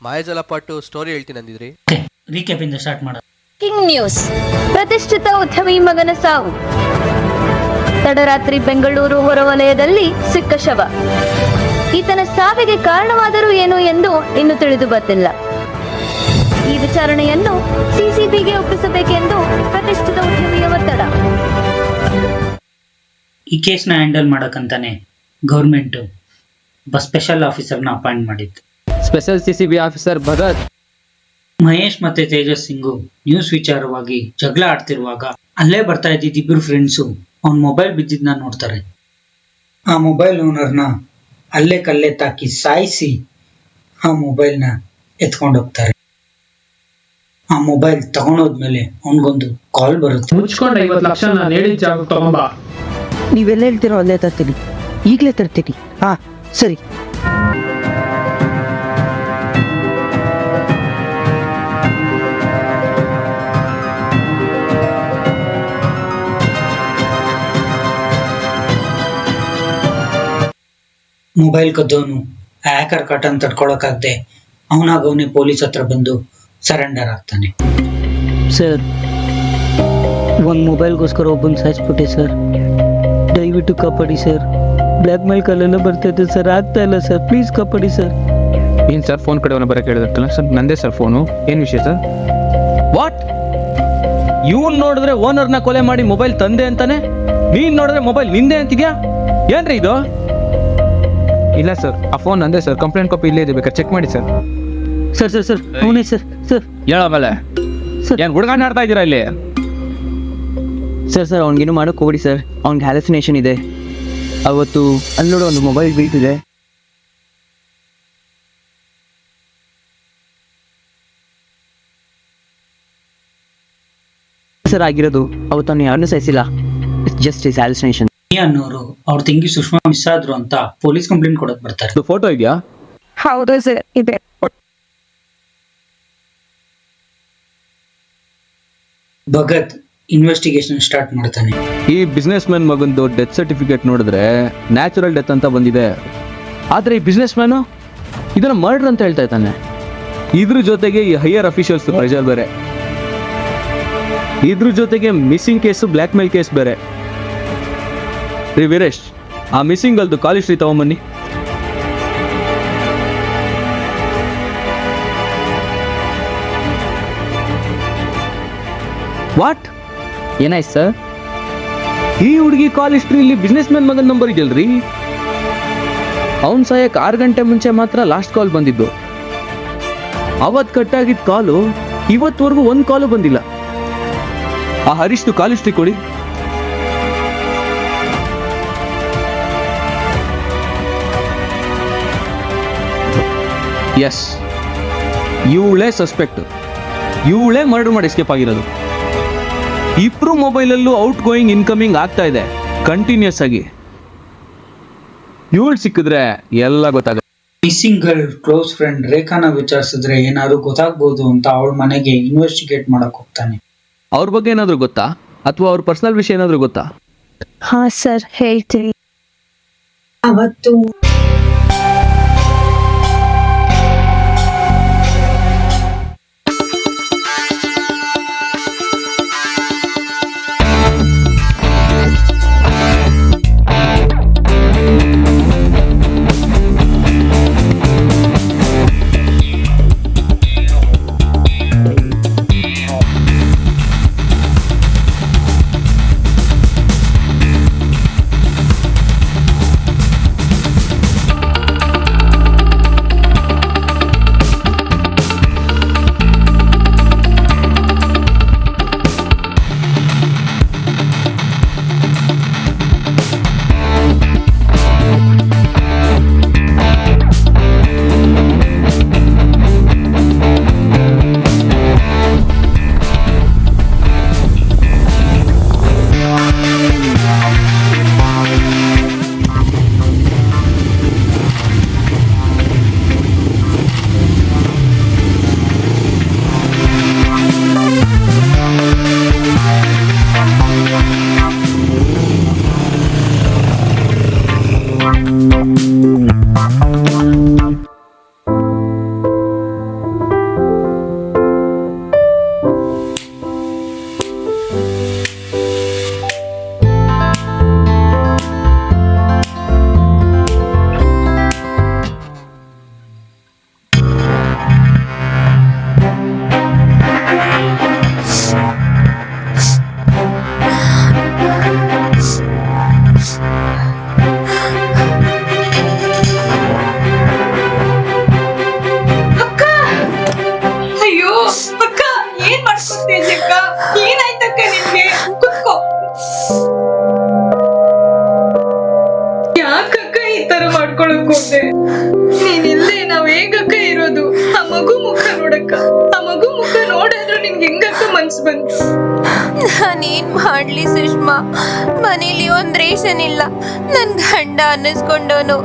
ಮಾಯಾಜಲ ಪಾಟು story ಹೇಳ್ತೀನಿ ಅಂದಿದ್ರಿ. Recap ಇಂದ start ಮಾಡೋಣ. King news. ಪ್ರತಿಷ್ಠಿತ ಉದ್ಯಮಿ ಮಗನ ಸಾವು. ತಡರಾತ್ರಿ ಬೆಂಗಳೂರು ಹೊರವಲಯದಲ್ಲಿ ಸಿಕ್ಕ ಶವ. ಈತನ ಸಾವಿಗೆ ಕಾರಣವಾದರೂ ಏನು ಎಂದು ಇನ್ನೂ ತಿಳಿದು ಬಂದಿಲ್ಲ. ಈ ವಿಚಾರಣೆಯನ್ನು ಸಿಸಿಬಿಗೆ ಒಪ್ಪಿಸಬೇಕೆಂದು ಪ್ರತಿಷ್ಠಿತ ಉದ್ಯಮಿಯ ಒತ್ತಡ. ಈ ಕೇಸ್ನ ಹ್ಯಾಂಡಲ್ ಮಾಡಕ್ಕಂತಾನೆ ಗೌರ್ಮೆಂಟ್ ಒಬ್ಬ ಸ್ಪೆಷಲ್ ಆಫೀಸರ್ನ ಅಪಾಯಿಂಟ್ ಮಾಡಿತ್ತು. Special CCB officer Bhagat. Mahesh ಮತ್ತೆ ತೇಜಸ್ ಸಿಂಗು ನ್ಯೂಸ್ ವಿಚಾರವಾಗಿ ಜಗಳ ಆಡ್ತಿರುವಾಗ ಅಲ್ಲೇ ಬರ್ತಾ ಇದ್ದಿದ್ದ ಇಬ್ಬರು ಫ್ರೆಂಡ್ಸು ಅವ್ನ ಮೊಬೈಲ್ ಬಿದ್ದಿದ್ನ ನೋಡ್ತಾರೆ. ಆ ಮೊಬೈಲ್ ಓನರ್ನ ಅಲ್ಲೇ ಕಲ್ಲೇ ತಾಕಿ ಸಾಯಿಸಿ ಆ ಮೊಬೈಲ್ನ ಎತ್ಕೊಂಡು ಹೋಗ್ತಾರೆ. ಆ ಮೊಬೈಲ್ ತಗೊಂಡೋದ್ಮೇಲೆ ಅವನಿಗೊಂದು ಕಾಲ್ ಬರುತ್ತೆ. ಮುಚ್ಕೊಂಡ 50 ಲಕ್ಷ ನಾನು ಹೇಳಿದ ಜಾಗ ತಗೊಂಬ. ನೀವೆಲ್ಲ ಹೇಳ್ತಿರೋ ಅಲ್ಲೇ ತರ್ತೀನಿ, ಈಗಲೇ ತರ್ತೀನಿ. ಹಾ ಸರಿ. ಮೊಬೈಲ್ ಕದ್ದವನು ಹ್ಯಾಕರ್ ಕಾಟನ್ ತಡ್ಕೊಳಕ್ಕಾಗದೆ ಅವನಾಗವನೇ ಪೊಲೀಸ್ ಹತ್ರ ಬಂದು ಸರೆಂಡರ್ ಆಗ್ತಾನೆ. ಸರ್, ಒಂದು ಮೊಬೈಲ್ಗೋಸ್ಕರ ಒಬ್ಬನ ಸಾಯಿಸ್ಬಿಟ್ಟೆ ಸರ್. ದಯವಿಟ್ಟು ಕಾಪಾಡಿ ಸರ್. ಬ್ಲ್ಯಾಕ್ ಮೇಲ್ ಕಾಲೆಲ್ಲ ಬರ್ತಾಯಿದೆ ಸರ್, ಆಗ್ತಾ ಇಲ್ಲ ಸರ್. ಪ್ಲೀಸ್ ಕಾಪಾಡಿ ಸರ್. ಏನು ಸರ್ ಫೋನ್ ಕಡೆ ಅವನ ಬರೋಕೆ ಹೇಳಿದತ್ತಲ್ಲ ಸರ್? ನಂದೇ ಸರ್ ಫೋನು. ಏನು ವಿಷಯ ಸರ್? ವಾಟ್? ಇವನ್ ನೋಡಿದ್ರೆ ಓನರ್ನ ಕೊಲೆ ಮಾಡಿ ಮೊಬೈಲ್ ತಂದೆ ಅಂತಾನೆ, ನೀನ್ ನೋಡಿದ್ರೆ ಮೊಬೈಲ್ ನಿಂದೆ ಅಂತಿದ್ಯಾ? ಏನ್ರಿ ಇದು? ಇಲ್ಲ ಸರ್, ಆ ಫೋನ್ ನಂದೇ ಸರ್. ಕಂಪ್ಲೇಂಟ್ ಕಾಪಿ ಇಲ್ಲೇ ಇದೆ, ಬೇಕಾದ್ರೆ ಚೆಕ್ ಮಾಡಿ ಸರ್. ಸರ್ ಸರ್ ಸರ್ ಅವನೇ ಸರ್. ಸರ್ ಹೇಳೋ ಮೇಲೆ ಏನು ಹುಡುಗಾಟ ಆಡ್ತಾ ಇದ್ದೀರಾ ಇಲ್ಲಿ? ಸರ್ ಅವ್ನಿಗೇನು ಮಾಡೋಕೆ ಹೋಗ್ಬಿಡಿ ಸರ್. ಅವ್ನಿಗೆ ಹ್ಯಾಲುಸಿನೇಷನ್ ಇದೆ. ಅವತ್ತು ಅಲ್ಲಿ ನೋಡೋ ಒಂದು ಮೊಬೈಲ್ ಬೀಳ್ತಿದೆ. ಸರ್ ಆಗಿರೋದು ಅವತ್ತು ಅವ್ನು ಯಾರನ್ನೂ ಸಾಯಿಸಿಲ್ಲ. Just is hallucination. ಅನ್ನೋರು ಅವ್ರ ತಂಗಿ ಸುಷ್ಮಾ ಮಿಸ್ ಆದ್ರು ಅಂತ ಪೊಲೀಸ್ ಕಂಪ್ಲೇಂಟ್ ಕೊಡಕ್ ಬರ್ತಾರೆ. ಫೋಟೋ ಇದೆಯಾ? ಹೌದು ಸರ್, ಇದೆ. ಭಗತ್ ಇನ್ವೆಸ್ಟಿಗೇಷನ್ ಸ್ಟಾರ್ಟ್ ಮಾಡ್ತಾನೆ. ಈ ಬಿಸ್ನೆಸ್ ಮ್ಯಾನ್ ಮಗಂದು ಡೆತ್ ಸರ್ಟಿಫಿಕೇಟ್ ನೋಡಿದ್ರೆ ನ್ಯಾಚುರಲ್ ಡೆತ್ ಅಂತ ಬಂದಿದೆ. ಆದರೆ ಈ ಬಿಸ್ನೆಸ್ ಮ್ಯಾನು ಇದನ್ನ ಮರ್ಡರ್ ಅಂತ ಹೇಳ್ತಾ ಇದ್ದಾನೆ. ಇದ್ರ ಜೊತೆಗೆ ಈ ಹೈಯರ್ ಅಫಿಷಿಯಲ್ಸ್ ಪ್ರೆಷರ್ ಬೇರೆ, ಇದ್ರ ಜೊತೆಗೆ ಮಿಸ್ಸಿಂಗ್ ಕೇಸು, ಬ್ಲ್ಯಾಕ್ ಮೇಲ್ ಕೇಸ್ ಬೇರೆ. ರೀ ವೀರೇಶ್, ಆ ಮಿಸ್ಸಿಂಗ್ ಅಲ್ದು ಕಾಲ್ ಹಿಸ್ಟ್ರಿ ತಗೊಂಬನ್ನಿ. ವಾಟ್? ಏನಾಯ್ತು ಸರ್? ಈ ಹುಡುಗಿ ಕಾಲ್ ಹಿಸ್ಟ್ರಿಯಲ್ಲಿ ಬಿಸ್ನೆಸ್ ಮ್ಯಾನ್ ಮಗನ ನಂಬರ್ ಇದೆಯಲ್ರಿ? ಅವನ್ ಸಾಯಕ್ಕೆ 6 ಗಂಟೆ ಮುಂಚೆ ಮಾತ್ರ ಲಾಸ್ಟ್ ಕಾಲ್ ಬಂದಿದ್ದು. ಅವತ್ತು ಕಟ್ಟಾಗಿದ್ದ ಕಾಲು ಇವತ್ತವರೆಗೂ ಒಂದು ಕಾಲು ಬಂದಿಲ್ಲ. ಆ ಹರೀಶ್ದು ಕಾಲ್ ಹಿಸ್ಟ್ರಿ ಕೊಡಿ. ಎಸ್, ಇವಳೇ ಸಸ್ಪೆಕ್ಟ್. ಇವಳೇ ಮರ್ಡರ್ ಮಾಡಿ ಎಸ್ಕೇಪ್ ಆಗಿರೋದು. ಇಬ್ರು ಮೊಬೈಲಲ್ಲೂ ಔಟ್ ಗೋಯಿಂಗ್ ಇನ್ಕಮಿಂಗ್ ಆಗ್ತಾ ಇದೆ ಕಂಟಿನ್ಯೂಸ್ ಆಗಿ. ಇವಳು ಸಿಕ್ಕಿದ್ರೆ ಎಲ್ಲ ಗೊತ್ತಾಗುತ್ತೆ. ಮಿಸ್ಸಿಂಗ್ ಗರ್ಲ್ ಕ್ಲೋಸ್ ಫ್ರೆಂಡ್ ರೇಖಾನ ವಿಚಾರಿಸಿದ್ರೆ ಏನಾದ್ರು ಗೊತ್ತಾಗ್ಬೋದು ಅಂತ ಅವಳ ಮನೆಗೆ ಇನ್ವೆಸ್ಟಿಗೇಟ್ ಮಾಡಕ್ ಹೋಗ್ತಾನೆ. ಅವ್ರ ಬಗ್ಗೆ ಏನಾದ್ರು ಗೊತ್ತಾ, ಅಥವಾ ಅವ್ರ ಪರ್ಸನಲ್ ವಿಷಯ ಏನಾದ್ರು ಗೊತ್ತಾ? ಹಾ ಸರ್, ಹೇಳ್ತೀನಿ. ಅವತ್ತು ಕಳ್ಕೊಂಡೆ. ನೀನಿಲ್ಲದೆ ನಾವ್ ಹೇಗಕ್ಕ ಇರೋದು? ಆ ಮಗು ಮುಖ ನೋಡಕ್ಕ, ಆ ಮಗು ಮುಖ ನೋಡಿದ್ರು ನಿನ್ಗೆ ಹೆಂಗಕ್ಕ ಮನ್ಸ್ ಬಂತು? ನಾನೇನ್ ಮಾಡ್ಲಿ ಸುಷ್ಮಾ? ಮನೇಲಿ ಒಂದ್ ರೇಷನ್ ಇಲ್ಲ. ನನ್ ಗಂಡ ಅನ್ನಿಸ್ಕೊಂಡವನು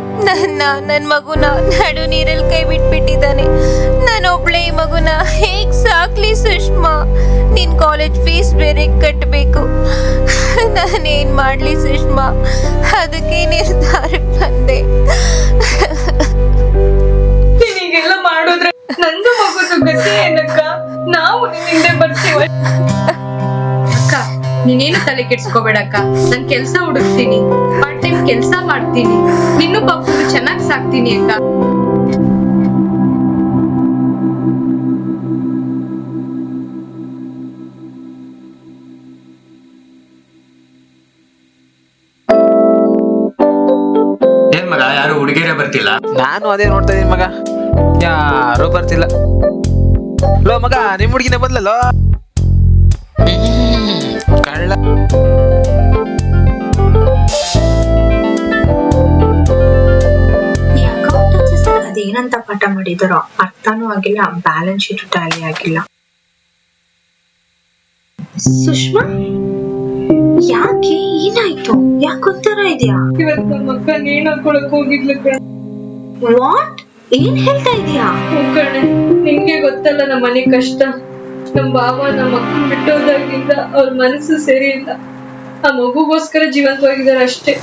ನನ್ ಮಗುನ ನಡು ನೀರಲ್ಲಿ ಕೈ ಬಿಟ್ಬಿಟ್ಟಿದ್ದಾನೆ. ನಾನೊಬ್ಳೆ ಈ ಮಗುನ ಹೇಗ್ ಸಾಕ್ಲಿ ಸುಷ್ಮಾ? ನಿನ್ ಕಾಲೇಜ್ ಫೀಸ್ ಬೇರೆ ಕಟ್ಟಬೇಕು. ನಾನೇನ್ ಮಾಡ್ಲಿ ಸುಷ್ಮಾ? ಅದಕ್ಕೆ ನಿರ್ಧಾರಕ್ಕೆ ಬಂದೆ. ನೀನೀಗೆಲ್ಲ ಮಾಡೋದ್ರೆ ನಂದು ಮಗುದು ಗತಿ ಏನಕ್ಕ? ನಾವು ನಿನ್ ಹಿಂದೆ ಬರ್ತೀವ ಅಕ್ಕ. ನೀನೇನು ತಲೆ ಕೆಡ್ಸ್ಕೋಬೇಡಕ್ಕ. ನಾನ್ ಕೆಲ್ಸ ಹುಡುಕ್ತೀನಿ, ಪಾರ್ಟ್ ಟೈಮ್ ಕೆಲ್ಸ ಮಾಡ್ತೀನಿ, ನಿನ್ನೂ ಪಾಪು ಚೆನ್ನಾಗ್ ಸಾಕ್ತೀನಿ ಅಕ್ಕ. ಏನ್ ಮಗ, ಯಾರು ಹುಡುಗಿಯರೇ ಬರ್ತಿಲ್ಲ? ನಾನು ಅದೇ ನೋಡ್ತಾ ಇದೀನಿ ಮಗ, ಯಾರು ಬರ್ತಿಲ್ಲ. ಲೋ ಮಗ, ನಿಮ್ ಹುಡುಗಿನೇ ಬಂದ್ಲಲ್ಲೋ ಕಳ್ಳ. ಈ ಅಕೌಂಟೆನ್ಸಿ ಸರ್ ಅದೇನಂತ ಪಾಠ ಮಾಡಿದಾರೋ ಅರ್ಥನೂ ಆಗಿಲ್ಲ, ಬ್ಯಾಲೆನ್ಸ್ ಶೀಟ್ ಟ್ಯಾಲಿ ಆಗಿಲ್ಲ. ಸುಷ್ಮಾ, ಯಾಕೆ ಏನಾಯ್ತು? ಯಾಕೊಂತರ ಇದೆಯಾ? ಇವತ್ ನಮ್ಮ ಅಕ್ಕ ನೇಣ್ ಹಾಕೊಳಕ್ ಹೋಗಿದ್ಲು ಕಣೆ. ವಾಟ್? ಏನ್ ಹೇಳ್ತಾ ಇದೀಯಾ? ಕಣೆ, ನಿಂಗೆ ಗೊತ್ತಲ್ಲ ನಮ್ಮ ಮನೆ ಕಷ್ಟ. ನಮ್ ಬಾವ ನಮ್ಮ ಅಕ್ಕನ್ ಬಿಟ್ಟೋದಾಗಿಂದ ಅವ್ರ ಮನಸ್ಸು ಸರಿ ಇಲ್ಲ. ಆ ಮಗುಗೋಸ್ಕರ ಜೀವಂತವಾಗಿದ್ದಾರೆ ಅಷ್ಟೇ.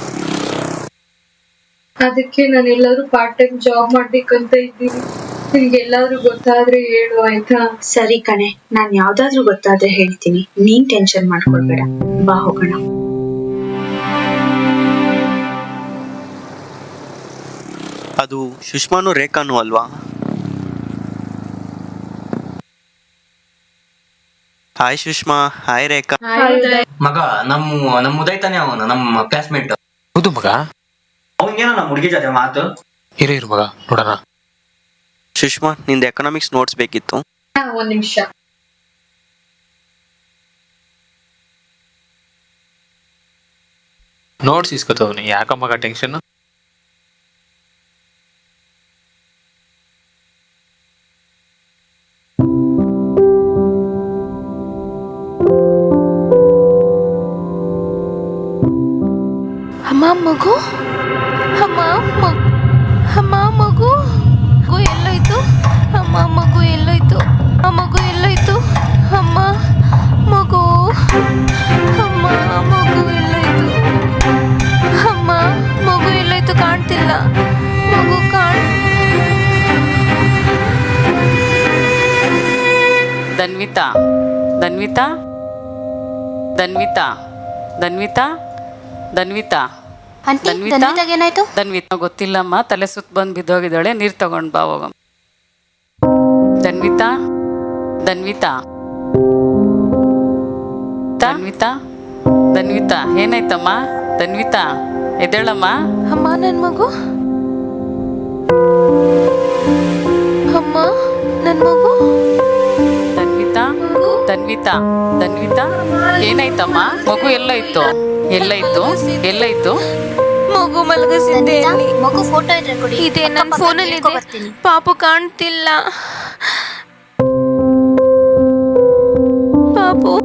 ಅದಕ್ಕೆ ನಾನು ಎಲ್ಲಾದ್ರೂ ಪಾರ್ಟ್ ಟೈಮ್ ಜಾಬ್ ಮಾಡ್ಬೇಕಂತ ಇದ್ದೀನಿ. ನಿಮ್ಗೆಲ್ಲಾದ್ರೂ ಗೊತ್ತಾದ್ರೆ ಹೇಳು ಆಯ್ತಾ? ಸರಿ ಕಣೆ, ನಾನ್ ಯಾವ್ದಾದ್ರೂ ಗೊತ್ತಾದ್ರೆ ಹೇಳ್ತೀನಿ. ನೀನ್ ಟೆನ್ಷನ್ ಮಾಡ್ಕೊಳ್ಬೇಡ, ಬಾ ಹೋಗೋಣ. ಅದು ಸುಷ್ಮಾನು ರೇಖಾನು ಅಲ್ವಾ? ಹಾಯ್ ಸುಷ್ಮಾ, ಹಾಯ್ ರೇಖಾ. ಮಗ, ನಮ್ಮ ಉದಯ್ ತಾನೆ ಅವನು, ನಮ್ಮ ಕ್ಲಾಸ್ಮೇಟ್. ಹೌದು ಮಗ. ಅವನ್ಗೇನೋ ನಮ್ಮ ಹುಡುಗಿ ಜೊತೆ ಮಾತು. ಇರು ಮಗ, ನೋಡೋಣ. ಸುಷ್ಮಾ, ನಿಂದು ಎಕನಾಮಿಕ್ಸ್ ನೋಟ್ಸ್ ಬೇಕಿತ್ತು. ಒಂದ್ ನಿಮಿಷ. ನೋಟ್ಸ್ ಇಸ್ಕೊತವನಿ, ಯಾಕ ಮಗ ಟೆನ್ಷನ್? ಅಮ್ಮ ಮಗು, ಅಮ್ಮ ಅಮ್ಮ ಮಗು ಎಲ್ಲೋಯ್ತು? ಅಮ್ಮ ಮಗು ಎಲ್ಲೋಯ್ತು? ಆ ಮಗು ಎಲ್ಲೋಯ್ತು? ಅಮ್ಮ ಮಗು, ಅಮ್ಮ ಮಗು ಎಲ್ಲೋಯ್ತು? ಅಮ್ಮ ಮಗು ಎಲ್ಲೋಯ್ತು? ಕಾಣ್ತಿಲ್ಲ ಮಗು. ಧನ್ವಿತಾ, ಧನ್ವಿತಾ, ಧನ್ವಿತಾ, ಧನ್ವಿತಾ, ಧನ್ವಿತಾ, ಏನಾಯ್ತು? ಧನ್ವಿತಾ ಗೊತ್ತಿಲ್ಲಮ್ಮ, ತಲೆ ಸುತ್ತ ಬಂದು ಬಿದ್ದೋಗಿದ್ದಾಳೆ. ನೀರ್ ತಗೊಂಡ್ ಬಾ ಹೋಗಮ್ಮ. ಧನ್ವಿತಾ, ಧನ್ವಿತಾ, ಧನ್ವಿತಾ, ಧನ್ವಿತಾ, ಏನಾಯ್ತಮ್ಮ? ಧನ್ವಿತಾ, ಎದ್ದೇಳಮ್ಮ. ಅಮ್ಮ ನನ್ ಮಗು, ಅಮ್ಮ ನನ್ ಮಗು. ಧನ್ವಿತಾ, ಧನ್ವಿತಾ, ಧನ್ವಿತಾ, ಏನಾಯ್ತಮ್ಮ? ಮಗು ಎಲ್ಲೋಯ್ತು? ಎಲ್ಲೋಯ್ತು? ಎಲ್ಲೋಯ್ತು? ಮಗು ಮಲಗಿಸಿದ್ದೆ. ಮಗು ಫೋಟೋ ಇದ್ರೆ ಕೊಡಿ. ಇದೆ ನನ್ನ ಫೋನಲ್ಲಿ ಇದೆ. ಪಾಪು ಕಾಣ್ತಿಲ್ಲ. ಪಾಪು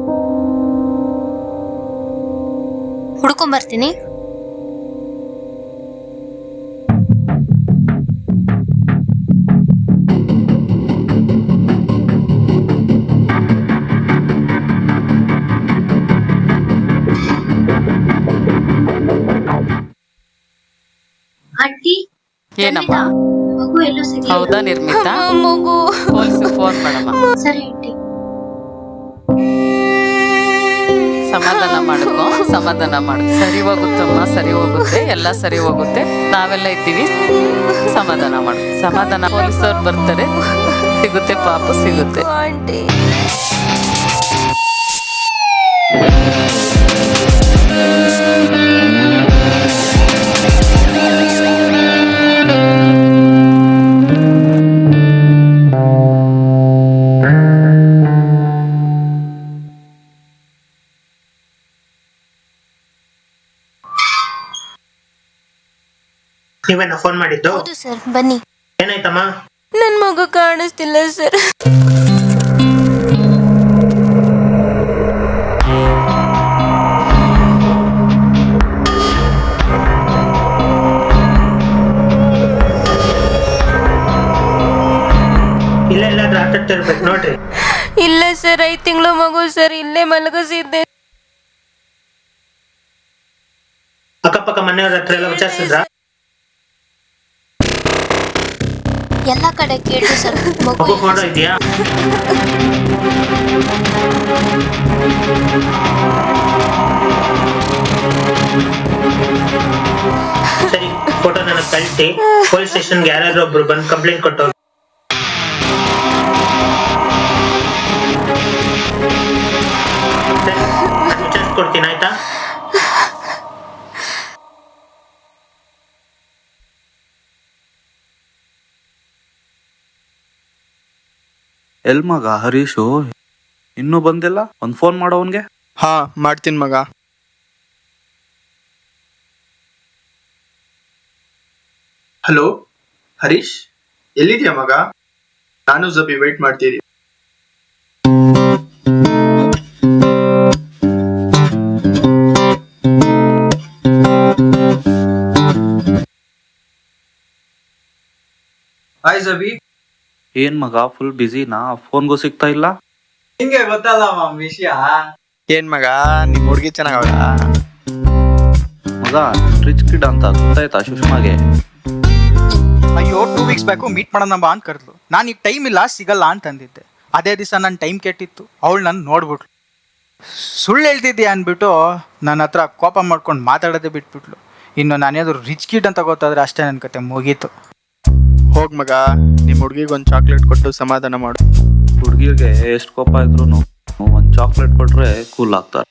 ಹುಡ್ಕೊಂಡ್ ಬರ್ತೀನಿ. ಆಂಟಿ, ಏನಮ್ಮ? ಮಗು ಎಲ್ಲೂ ಸಿಗ್ಲಿಲ್ಲ. ಹೌದಾ ನಿರ್ಮಿತಾ? ಮಗು ಪೊಲೀಸ್ ಫೋನ್ ಮಾಡಮ್ಮ. ಸರಿ ಆಂಟಿ. ಸಮಾಧಾನ ಮಾಡ್ಕೊ, ಸಮಾಧಾನ ಮಾಡು. ಸರಿ ಹೋಗುತ್ತಮ್ಮ, ಸರಿ ಹೋಗುತ್ತೆ, ಎಲ್ಲ ಸರಿ ಹೋಗುತ್ತೆ. ನಾವೆಲ್ಲ ಇದ್ದೀವಿ, ಸಮಾಧಾನ ಮಾಡು. ಸಮಾಧಾನ. ಪೊಲೀಸವ್ರು ಬರ್ತಾರೆ, ಸಿಗುತ್ತೆ, ಪಾಪು ಸಿಗುತ್ತೆ. ಆಂಟಿ. ನೀವೇನ ಫೋನ್ ಮಾಡಿದ್ದು? ಹೌದು ಸರ್, ಬನ್ನಿ. ಏನಾಯ್ತಮ್ಮ? ನನ್ ಮಗು ಕಾಣಿಸ್ತಿಲ್ಲ ಸರ್. ಇಲ್ಲ ಎಲ್ಲಾದ್ರೂ ಆಟಾಡ್ತಿರ್ಬೇಕು ನೋಡ್ರಿ. ಇಲ್ಲ ಸರ್, 5 ತಿಂಗಳು ಮಗು ಸರ್, ಇಲ್ಲೇ ಮಲಗಿಸಿದ್ದೆ. ಅಕ್ಕಪಕ್ಕ ಮನೆಯವ್ರ ಹತ್ರ ಎಲ್ಲ ವಿಚಾರಿಸಿದ್ರ? ಎಲ್ಲ ಕಡೆ ಕೇಳಿ ಸರ್. ಮಗು ಫೋಟೋ ಇದೆಯಾ? ಸರಿ, ಫೋಟೋ ನನಗೆ ಕಳಿಸಿ. ಪೊಲೀಸ್ ಸ್ಟೇಷನ್ಗೆ ಯಾರಾದ್ರೂ ಒಬ್ರು ಬಂದು ಕಂಪ್ಲೇಂಟ್ ಕೊಟ್ಟು ವಿಚಾರಿಸ್ಕೊಡ್ತೀನಿ, ಆಯ್ತಾ? ಎಲ್ ಮಗ ಹರೀಶು ಇನ್ನೂ ಬಂದಿಲ್ಲ? ಒಂದ್ ಫೋನ್ ಮಾಡೋವನ್ಗೆ. ಹಾ ಮಾಡ್ತೀನಿ ಮಗ. ಹಲೋ ಹರೀಶ್, ಎಲ್ಲಿದ್ಯಾ ಮಗ? ನಾನು ಜಬಿ ವೇಟ್ ಮಾಡ್ತೀರಿ. ಹಾಯ್ ಜಬಿ. ಏನ್ ಮಗ ಫುಲ್ ಬಿಸಿನಾ? ಫೋನ್ಗೂ ಸಿಗ್ತಾ ಇಲ್ಲ? ಹಿಂಗೆ ಗೊತ್ತಲ್ಲ ವಿಷಯ. ಏನ್ ಮಗ ನಿಮ್ ಹುಡ್ಗಿ ಚೆನ್ನಾಗವಳ? ಮಗ ರಿಚ್ ಕಿಡ್ ಅಂತ ಗೊತ್ತಾಯ್ತಾ ಸುಷ್ಮಾಗೆ? ಅಯ್ಯೋ 2 ವೀಕ್ಸ್ ಬ್ಯಾಕು ಮೀಟ್ ಮಾಡೋಣ ಬಾ ಅಂತ ಕರೆದ್ಲು. ನಾನು ಈಗ ಟೈಮ್ ಇಲ್ಲ ಸಿಗಲ್ಲ ಅಂತ ಅಂದಿದ್ದೆ. ಅದೇ ದಿವಸ ನನ್ನ ಟೈಮ್ ಕೆಟ್ಟಿತ್ತು. ಅವಳು ನನ್ನ ನೋಡ್ಬಿಟ್ಲು. ಸುಳ್ಳು ಹೇಳ್ತಿದ್ಯಾ ಅಂದ್ಬಿಟ್ಟು ನನ್ನ ಹತ್ರ ಕೋಪ ಮಾಡ್ಕೊಂಡು ಮಾತಾಡೋದೇ ಬಿಟ್ಬಿಟ್ಲು. ಇನ್ನು ನಾನೇನಾದ್ರು ರಿಚ್ ಕಿಡ್ ಅಂತ ಗೊತ್ತಾದ್ರೆ ಅಷ್ಟೇ ನನ್ನ ಕತೆ ಮುಗೀತು. ಹೋಗ್ ಮಗ, ನಿಮ್ಮ ಹುಡುಗಿಗೆ ಒಂದು ಚಾಕ್ಲೇಟ್ ಕೊಟ್ಟು ಸಮಾಧಾನ ಮಾಡು. ಹುಡುಗಿರ್ಗೆ ಎಷ್ಟು ಕೋಪ ಇದ್ರು ಒಂದ್ ಚಾಕ್ಲೇಟ್ ಕೊಟ್ರೆ ಕೂಲ್ ಆಗ್ತಾರೆ.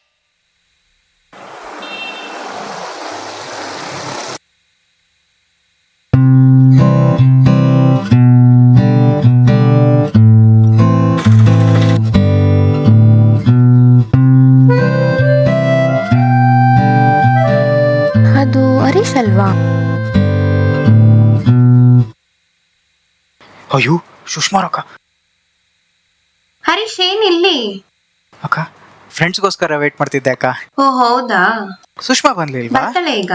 ಅದು ಹರೀಶ್ ಅಲ್ವಾ? ಅಯ್ಯೋ ಸುಷ್ಮಾರಕ್ಕ. ಹರೀಶ್ ಏನಿಲ್ಲಿ? ಅಕ್ಕ ಫ್ರೆಂಡ್ಸ್ಗೋಸ್ಕರ ವೇಟ್ ಮಾಡ್ತಿದ್ದೆ ಅಕ್ಕ. ಓ ಹೌದಾ? ಸುಷ್ಮಾ ಬಂದ್ಲಿಲ್ವಾ? ಬರ್ತಾಳೆ ಈಗ.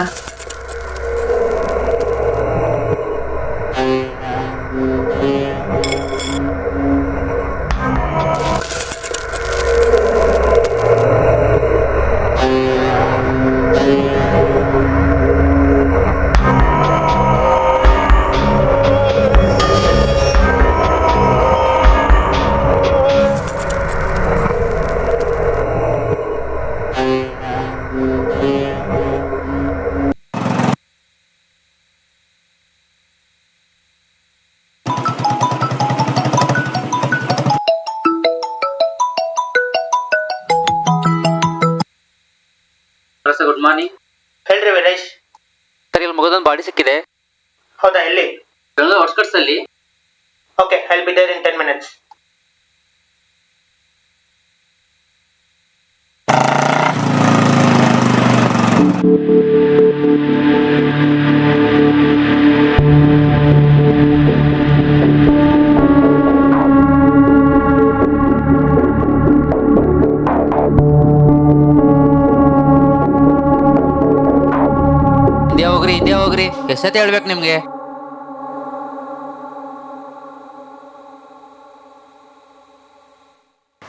Good morning. ಹೇಳ್ರಿ ವೀರೇಶ್. ಸರ್, ಇಲ್ಲಿ ಮಗದೊಂದು ಬಾಡಿ ಸಿಕ್ಕಿದೆ. ಹೌದಾ, ಎಲ್ಲಿ? ಔಟ್ಸ್ಕರ್ಟ್ಸ್ ಅಲ್ಲಿ. Okay, I will be there in 10 minutes. ಹಿಂದೆ ಹೋಗ್ರಿ. ಎಷ್ಟೊತ್ತೆ ಹೇಳ್ಬೇಕು ನಿಮ್ಗೆ?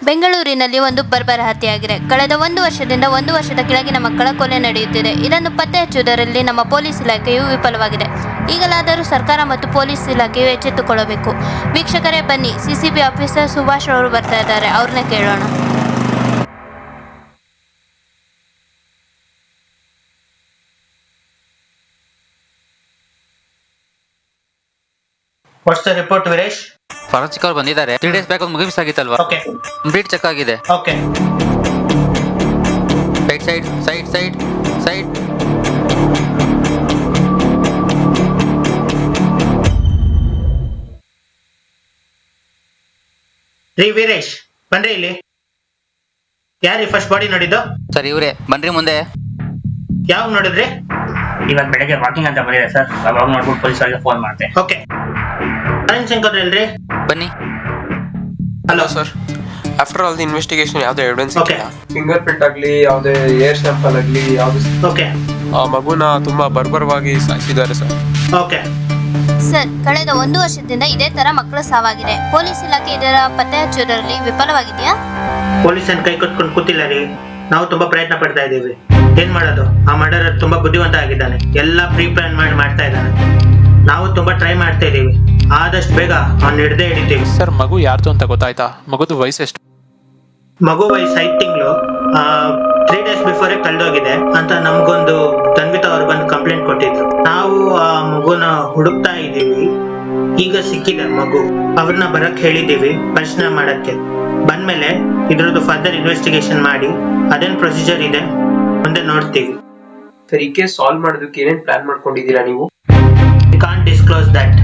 ಬೆಂಗಳೂರಿನಲ್ಲಿ ಒಂದು ಬರ್ಬರ ಹತ್ಯೆಯಾಗಿದೆ. ಕಳೆದ 1 ವರ್ಷದಿಂದ 1 ವರ್ಷದ ಕೆಳಗಿನ ಮಕ್ಕಳ ಕೊಲೆ ನಡೆಯುತ್ತಿದೆ. ಇದನ್ನು ಪತ್ತೆ ಹಚ್ಚುವುದರಲ್ಲಿ ನಮ್ಮ ಪೊಲೀಸ್ ಇಲಾಖೆಯು ವಿಫಲವಾಗಿದೆ. ಈಗಲಾದರೂ ಸರ್ಕಾರ ಮತ್ತು ಪೊಲೀಸ್ ಇಲಾಖೆಯು ಎಚ್ಚೆತ್ತುಕೊಳ್ಳಬೇಕು. ವೀಕ್ಷಕರೇ ಬನ್ನಿ, ಸಿಸಿಬಿ ಆಫೀಸರ್ ಸುಭಾಷ್ ಅವರು ಬರ್ತಾ ಇದ್ದಾರೆ, ಅವ್ರನ್ನ ಕೇಳೋಣ. What's the report Veeresh? Forensic ಅವ್ರು ಬಂದಿದ್ದಾರೆ. 3 days ಬ್ಯಾಕ್ ಒಂದು ಮಗು ಮಿಸ್ ಆಗಿತ್ತಲ್ವಾ? ಓಕೆ, ಕಂಪ್ಲೀಟ್ ಚೆಕ್ ಆಗಿದೆ. ಓಕೆ. ಸೈಡ್. ರೀ ವೀರೇಶ್, ಬನ್ರಿ ಇಲ್ಲಿ. ಯಾರಿ ಫಸ್ಟ್ ಬಾಡಿ ನೋಡಿದ್ದು? ಸರ್ ಇವ್ರೆ, ಬನ್ರಿ ಮುಂದೆ. ಯಾವ ನೋಡಿದ್ರಿ? ಇವಾಗ ಬೆಳಗ್ಗೆ ವಾಕಿಂಗ್ ಅಂತ ಬಂದಿದೆ ಸರ್, ಅವಾಗ ನೋಡ್ಬಿಟ್ಟು ಪೊಲೀಸರಿಗೆ ಫೋನ್ ಮಾಡಿದೆ. ಓಕೆ, ಅರುಣ್ ಶಂಕರ್ ಅಲ್ರಿ? ಬನ್ನಿ. Hello sir, after all the investigation ಯಾವುದೇ ಎವಿಡೆನ್ಸ್ Okay. ಫಿಂಗರ್ ಪ್ರಿಂಟ್ ಆಗಲಿ ಯಾವುದೇ ಏರ್ ಸ್ಯಾಂಪಲ್ ಆಗಲಿ ಯಾವುದು ಓಕೆ ಆ ಮಗುನ ತುಂಬಾ ಬರ್ಬರವಾಗಿ ಸಾಯಿಸಿದ್ದಾರೆ ಸರ್. ಓಕೆ ಸರ್, ಕಳೆದ 1 ವರ್ಷದಿಂದ ಇದೇ ತರ ಮಕ್ಕಳು ಸಾವಾಗಿದೆ. ಪೊಲೀಸ್ ಇಲಾಖೆ ಇದರ ಪತ್ತೆ ಹಚ್ಚೋದ್ರಲ್ಲಿ ವಿಫಲವಾಗಿದೆಯಾ? ಪೊಲೀಸನ್ ಕೈ ಕಟ್ಕೊಂಡು ಕೂತಿಲ್ಲ ರೀ, ನಾವು ತುಂಬಾ ಪ್ರಯತ್ನ ಪಡ್ತಾ ಇದ್ದೀವಿ. ಏನ್ ಮಾಡೋದು, ಆ ಮರ್ಡರ್ ತುಂಬಾ ಬುದ್ಧಿವಂತ ಆಗಿದ್ದಾನೆ, ಎಲ್ಲ ಪ್ರೀ ಪ್ಲಾನ್ ಮಾಡಿ ಮಾಡ್ತಾ ಇದ್ದಾನೆ. ನಾವು ತುಂಬಾ ಟ್ರೈ ಮಾಡ್ತಾ ಇದೀವಿ, ಆದಷ್ಟು ಬೇಗ ಅವ್ನು ಹಿಡ್ದೇ ಹಿಡಿತೀವಿ. ಸರ್, ಮಗು ಯಾರ್ದು ಅಂತ ಗೊತ್ತಾಯ್ತಾ? ಮಗುದು ವಯಸ್ಸು ಎಷ್ಟು? ಮಗು ವಯಸ್ಸು 5 ತಿಂಗಳು, 3 ಡೇಸ್ ಬಿಫೋರೇ ಕಳೆದೋಗಿದೆ ಅಂತ ನಮ್ಗೊಂದು ತನ್ವಿತಾ ಅವ್ರು ಬಂದು ಕಂಪ್ಲೇಂಟ್ ಕೊಟ್ಟಿದ್ರು. ನಾವು ಆ ಮಗುನ ಹುಡುಕ್ತಾ ಇದ್ದೀವಿ. ಈಗ ಸಿಕ್ಕಿದೆ ಮಗು, ಅವ್ರನ್ನ ಬರಕ್ ಹೇಳಿದೀವಿ ಪರಿಶೀಲನೆ ಮಾಡಕ್ಕೆ. ಬಂದ್ಮೇಲೆ ಇದ್ರದ್ದು ಫರ್ದರ್ ಇನ್ವೆಸ್ಟಿಗೇಷನ್ ಮಾಡಿ ಅದೇನ್ ಪ್ರೊಸೀಜರ್ ಇದೆ ಮುಂದೆ ನೋಡ್ತೀವಿ. ಸರ್, ಈ ಕೇಸ್ ಸಾಲ್ವ್ ಮಾಡೋದಕ್ಕೆ ಏನೇನು ಪ್ಲಾನ್ ಮಾಡ್ಕೊಂಡಿದ್ದೀರಾ ನೀವು? We can't disclose that.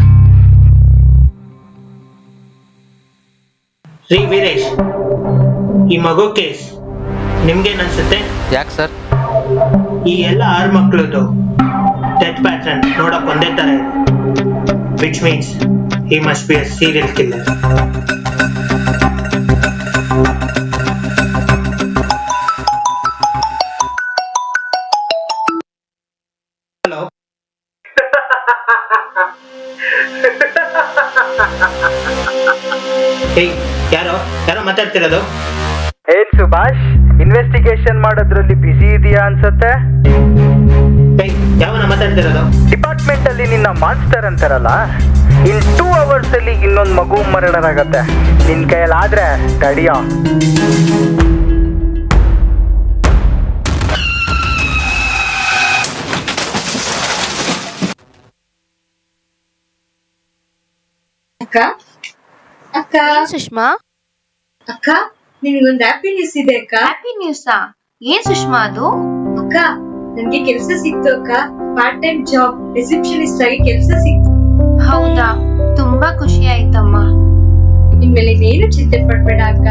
ರೀ ವೀರೇಶ್, ಈ ಮಗು ಕೇಸ್ ನಿಮ್ಗೇನ್ ಅನ್ಸುತ್ತೆ? ಯಾಕೆ ಸರ್? ಈ ಎಲ್ಲ 6 ಮಕ್ಕಳದು ಡೆತ್ ಪ್ಯಾಟರ್ನ್ ನೋಡಕ್ ಒಂದೇ ತರ ಇದೆ, which means he must be a serial killer. Hello ಯಾರೋ ಮಾತಾಡ್ತಿರೋದು? ಏನ್ ಸುಭಾಷ್, ಇನ್ವೆಸ್ಟಿಗೇಷನ್ ಮಾಡೋದ್ರಲ್ಲಿ ಬಿಸಿ ಇದೆಯಾ ಅನ್ಸುತ್ತೆ. ಯಾವನ ಮಾತಾಡ್ತಿರೋದು? ಡಿಪಾರ್ಟ್ಮೆಂಟ್ ಅಲ್ಲಿ ನಿನ್ನ ಮಾನ್ಸ್ಟರ್ ಅಂತಾರಲ್ಲ, ಇನ್ 2 hours ಅಲ್ಲಿ ಇನ್ನೊಂದು ಮಗು ಮರ್ಡರ್ ಆಗತ್ತೆ. ನಿನ್ ಕೈಯಲ್ಲಾದ್ರೆ ತಡಿಯೋ. ಅಕ್ಕ ಅಕ್ಕ ಸುಷ್ಮಾ, ಅಕ್ಕ, ನಿನಗೊಂದು ಹ್ಯಾಪಿ ನ್ಯೂಸ್ ಇದೆ ಅಕ್ಕ. ಹ್ಯಾಪಿ ನ್ಯೂಸಾ? ಏನ್ ಸುಷ್ಮಾ ಅದು? ಅಕ್ಕ, ನನ್ಗೆ ಕೆಲಸ ಸಿಕ್ತು ಅಕ್ಕ. ಪಾರ್ಟ್ ಟೈಮ್ ಜಾಬ್, ರಿಸೆಪ್ಷನಿಸ್ಟ್ ಆಗಿ ಕೆಲಸ ಸಿಕ್ತು. ಹೌದಾ, ತುಂಬಾ ಖುಷಿ ಆಯ್ತಮ್ಮ. ಇನ್ಮೇಲೆ ನೀನು ಚಿಂತೆ ಪಡ್ಬೇಡ ಅಕ್ಕ.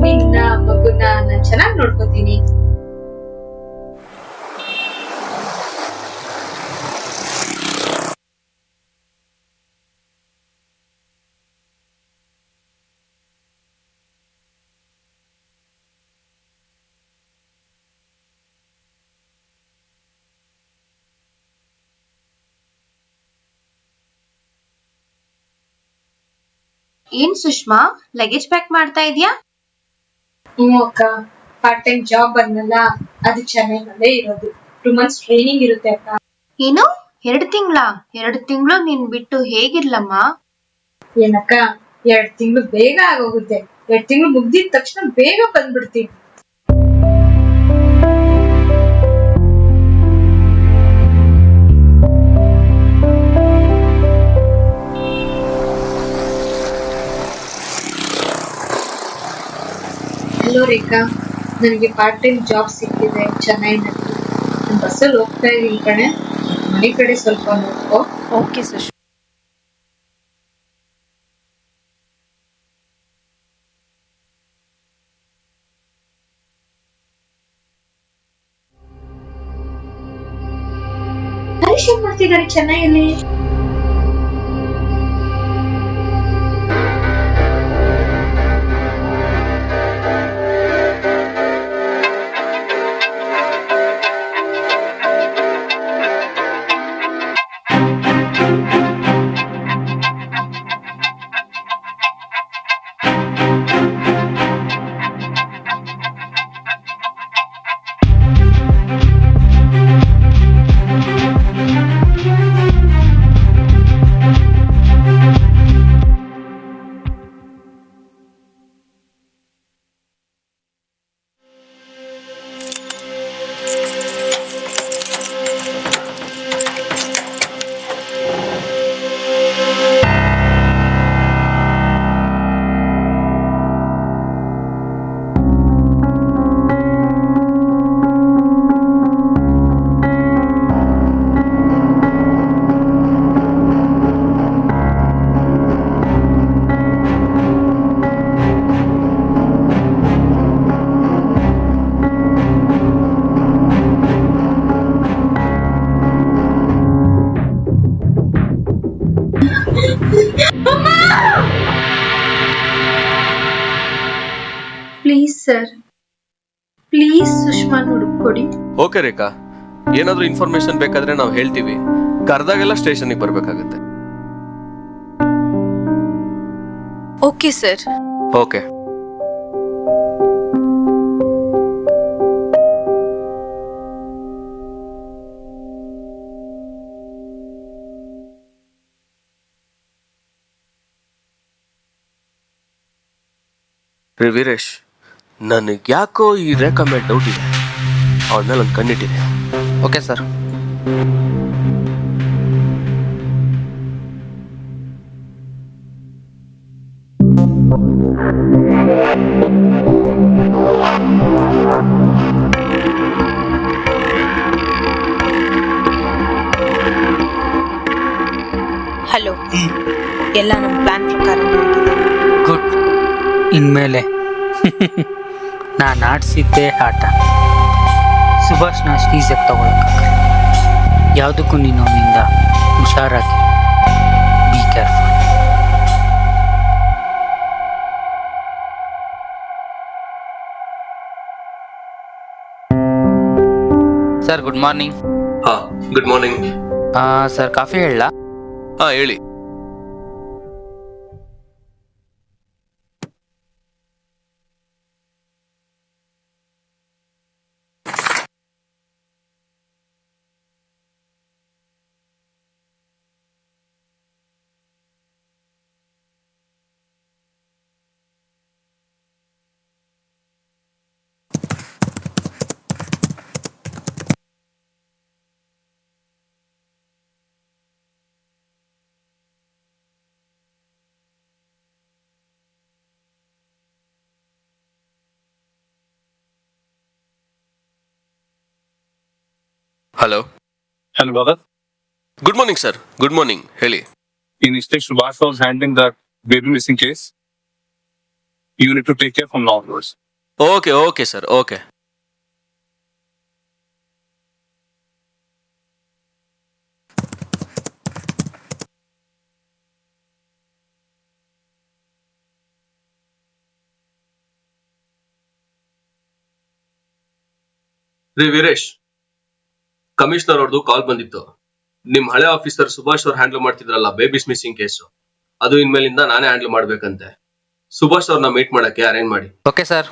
ನಿನ್ನ ಮಗುನ ನಾನ್ ಚೆನ್ನಾಗಿ ನೋಡ್ಕೋತೀನಿ. ಏನ್ ಸುಷ್ಮಾ, ಲಗೇಜ್ ಪ್ಯಾಕ್ ಮಾಡ್ತಾ ಇದೀಯಾ? ಅಕ್ಕ, ಪಾರ್ಟ್ ಟೈಮ್ ಜಾಬ್ ಬಂದಲ್ಲ, ಅದು ಚೆನ್ನೈನಲ್ಲೇ ಇರೋದು. 2 months ಟ್ರೈನಿಂಗ್ ಇರುತ್ತೆ ಅಕ್ಕ. ಏನು 2 ತಿಂಗಳ? 2 ತಿಂಗಳು ನೀನ್ ಬಿಟ್ಟು ಹೇಗಿರ್ಲಮ್ಮ? ಏನಕ್ಕ, 2 ತಿಂಗಳು ಬೇಗ ಆಗೋಗುತ್ತೆ. 2 ತಿಂಗಳು ಮುಗ್ದಿದ ತಕ್ಷಣ ಬೇಗ ಬಂದ್ಬಿಡ್ತೀನಿ. ಹಲೋ ರೇಖಾ, ನನಗೆ ಪಾರ್ಟ್ ಟೈಮ್ ಜಾಬ್ ಸಿಕ್ಕಿದೆ ಚೆನ್ನೈನಲ್ಲಿ. ನಾನು ಬಸ್ಸಲ್ಲಿ ಹೋಗ್ತಾ ಇದೀನಿ ಕಣೆ, ಮನೆ ಕಡೆ ಸ್ವಲ್ಪ ನೋಡ್ಕೋ. ಓಕೆ ಸುಷ್ಮಾ. ಹರೀಶ್ ಏನ್ ಮಾಡ್ತಿದ್ದಾರೆ ಚೆನ್ನೈಯಲ್ಲಿ? ಪ್ಲೀಸ್ ಸರ್, ಪ್ಲೀಸ್ ಸುಷ್ಮಾನ್ ಹುಡುಕೊಡಿ. ಓಕೆ ರೇಖಾ, ಏನಾದ್ರೂ ಇನ್ಫಾರ್ಮೇಶನ್ ಬೇಕಾದ್ರೆ ನಾವು ಹೇಳ್ತೀವಿ. ಕರೆದಾಗೆಲ್ಲ ಸ್ಟೇಷನ್ಗೆ ಬರ್ಬೇಕಾಗತ್ತೆ. Okay sir. ಓಕೆ. ವೀರೇಶ್, ನನಗೆ ಯಾಕೋ ಈ ರೇಖಾ ಮೇಲೆ ಡೌಟ್ ಇದೆ. ಅವಳ ಮೇಲೆ ಒಂದು ಕಣ್ಣಿಟ್ಟಿದೆ. Okay sir. ಹಲೋ, ಎಲ್ಲ ನಮ್ಮ ಪ್ಲಾನ್ ಪ್ರಕಾರ ಗುಡ್. ಇನ್ಮೇಲೆ ನಾನು ಆಡಿಸಿದ್ದೆ ಆಟ. ಸುಭಾಷ್ನ ಈಸಿಯಾಗಿ ತಗೊಳಕ್ಕಾಗಲ್ಲ. ಯಾವುದಕ್ಕೂ ನೀನು ಅವನಿಂದ ಹುಷಾರಾಗಿ, be careful. Sir good morning. ಹಾ, ಗುಡ್ ಮಾರ್ನಿಂಗ್. ಸರ್ ಕಾಫಿ ಹೇಳಲಾ? ಹಾ, ಹೇಳಿ. Hello. Hello, brother. Good morning sir. Good morning, ಹೇಳಿ. In Mr. Subhash was handling that baby missing case. You need to take care from now onwards. Okay okay sir, okay. ರೀ Veeresh, commissioner ಅವ್ರದ್ದು ಕಾಲ್ ಬಂದಿತ್ತು. ನಿಮ್ ಹಳೆ officer Subhash ಅವ್ರು handle ಮಾಡ್ತಿದ್ರಲ್ಲ babies missing case, ಅದು ಇನ್ಮೇಲಿಂದ ನಾನೇ handle ಮಾಡ್ಬೇಕಂತೆ. Subhash ಅವ್ರನ್ನ ಮೀಟ್ ಮಾಡಕ್ಕೆ ಅರೇಂಜ್ ಮಾಡಿ. Okay sir.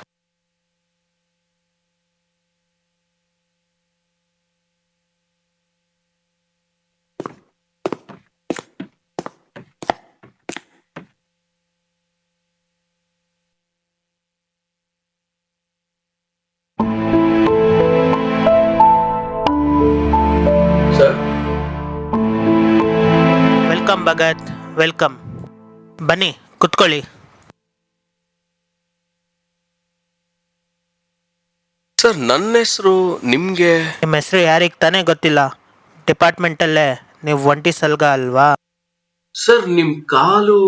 Welcome Bhagat, welcome. ಬನ್ನಿ ಕುತ್ಕೊಳ್ಳಿ. ಸರ್, ನನ್ನ ಹೆಸರು ನಿಮ್ಗೆ? ನಿಮ್ಮ ಹೆಸರು ಯಾರಿಗೆ ತಾನೇ ಗೊತ್ತಿಲ್ಲ? ಡಿಪಾರ್ಟ್ಮೆಂಟಲ್ಲೇ ನೀವು ಒಂಟಿ ಸಲ್ಗ ಅಲ್ವಾ? ಸರ್, ನಿಮ್ ಕಾಲು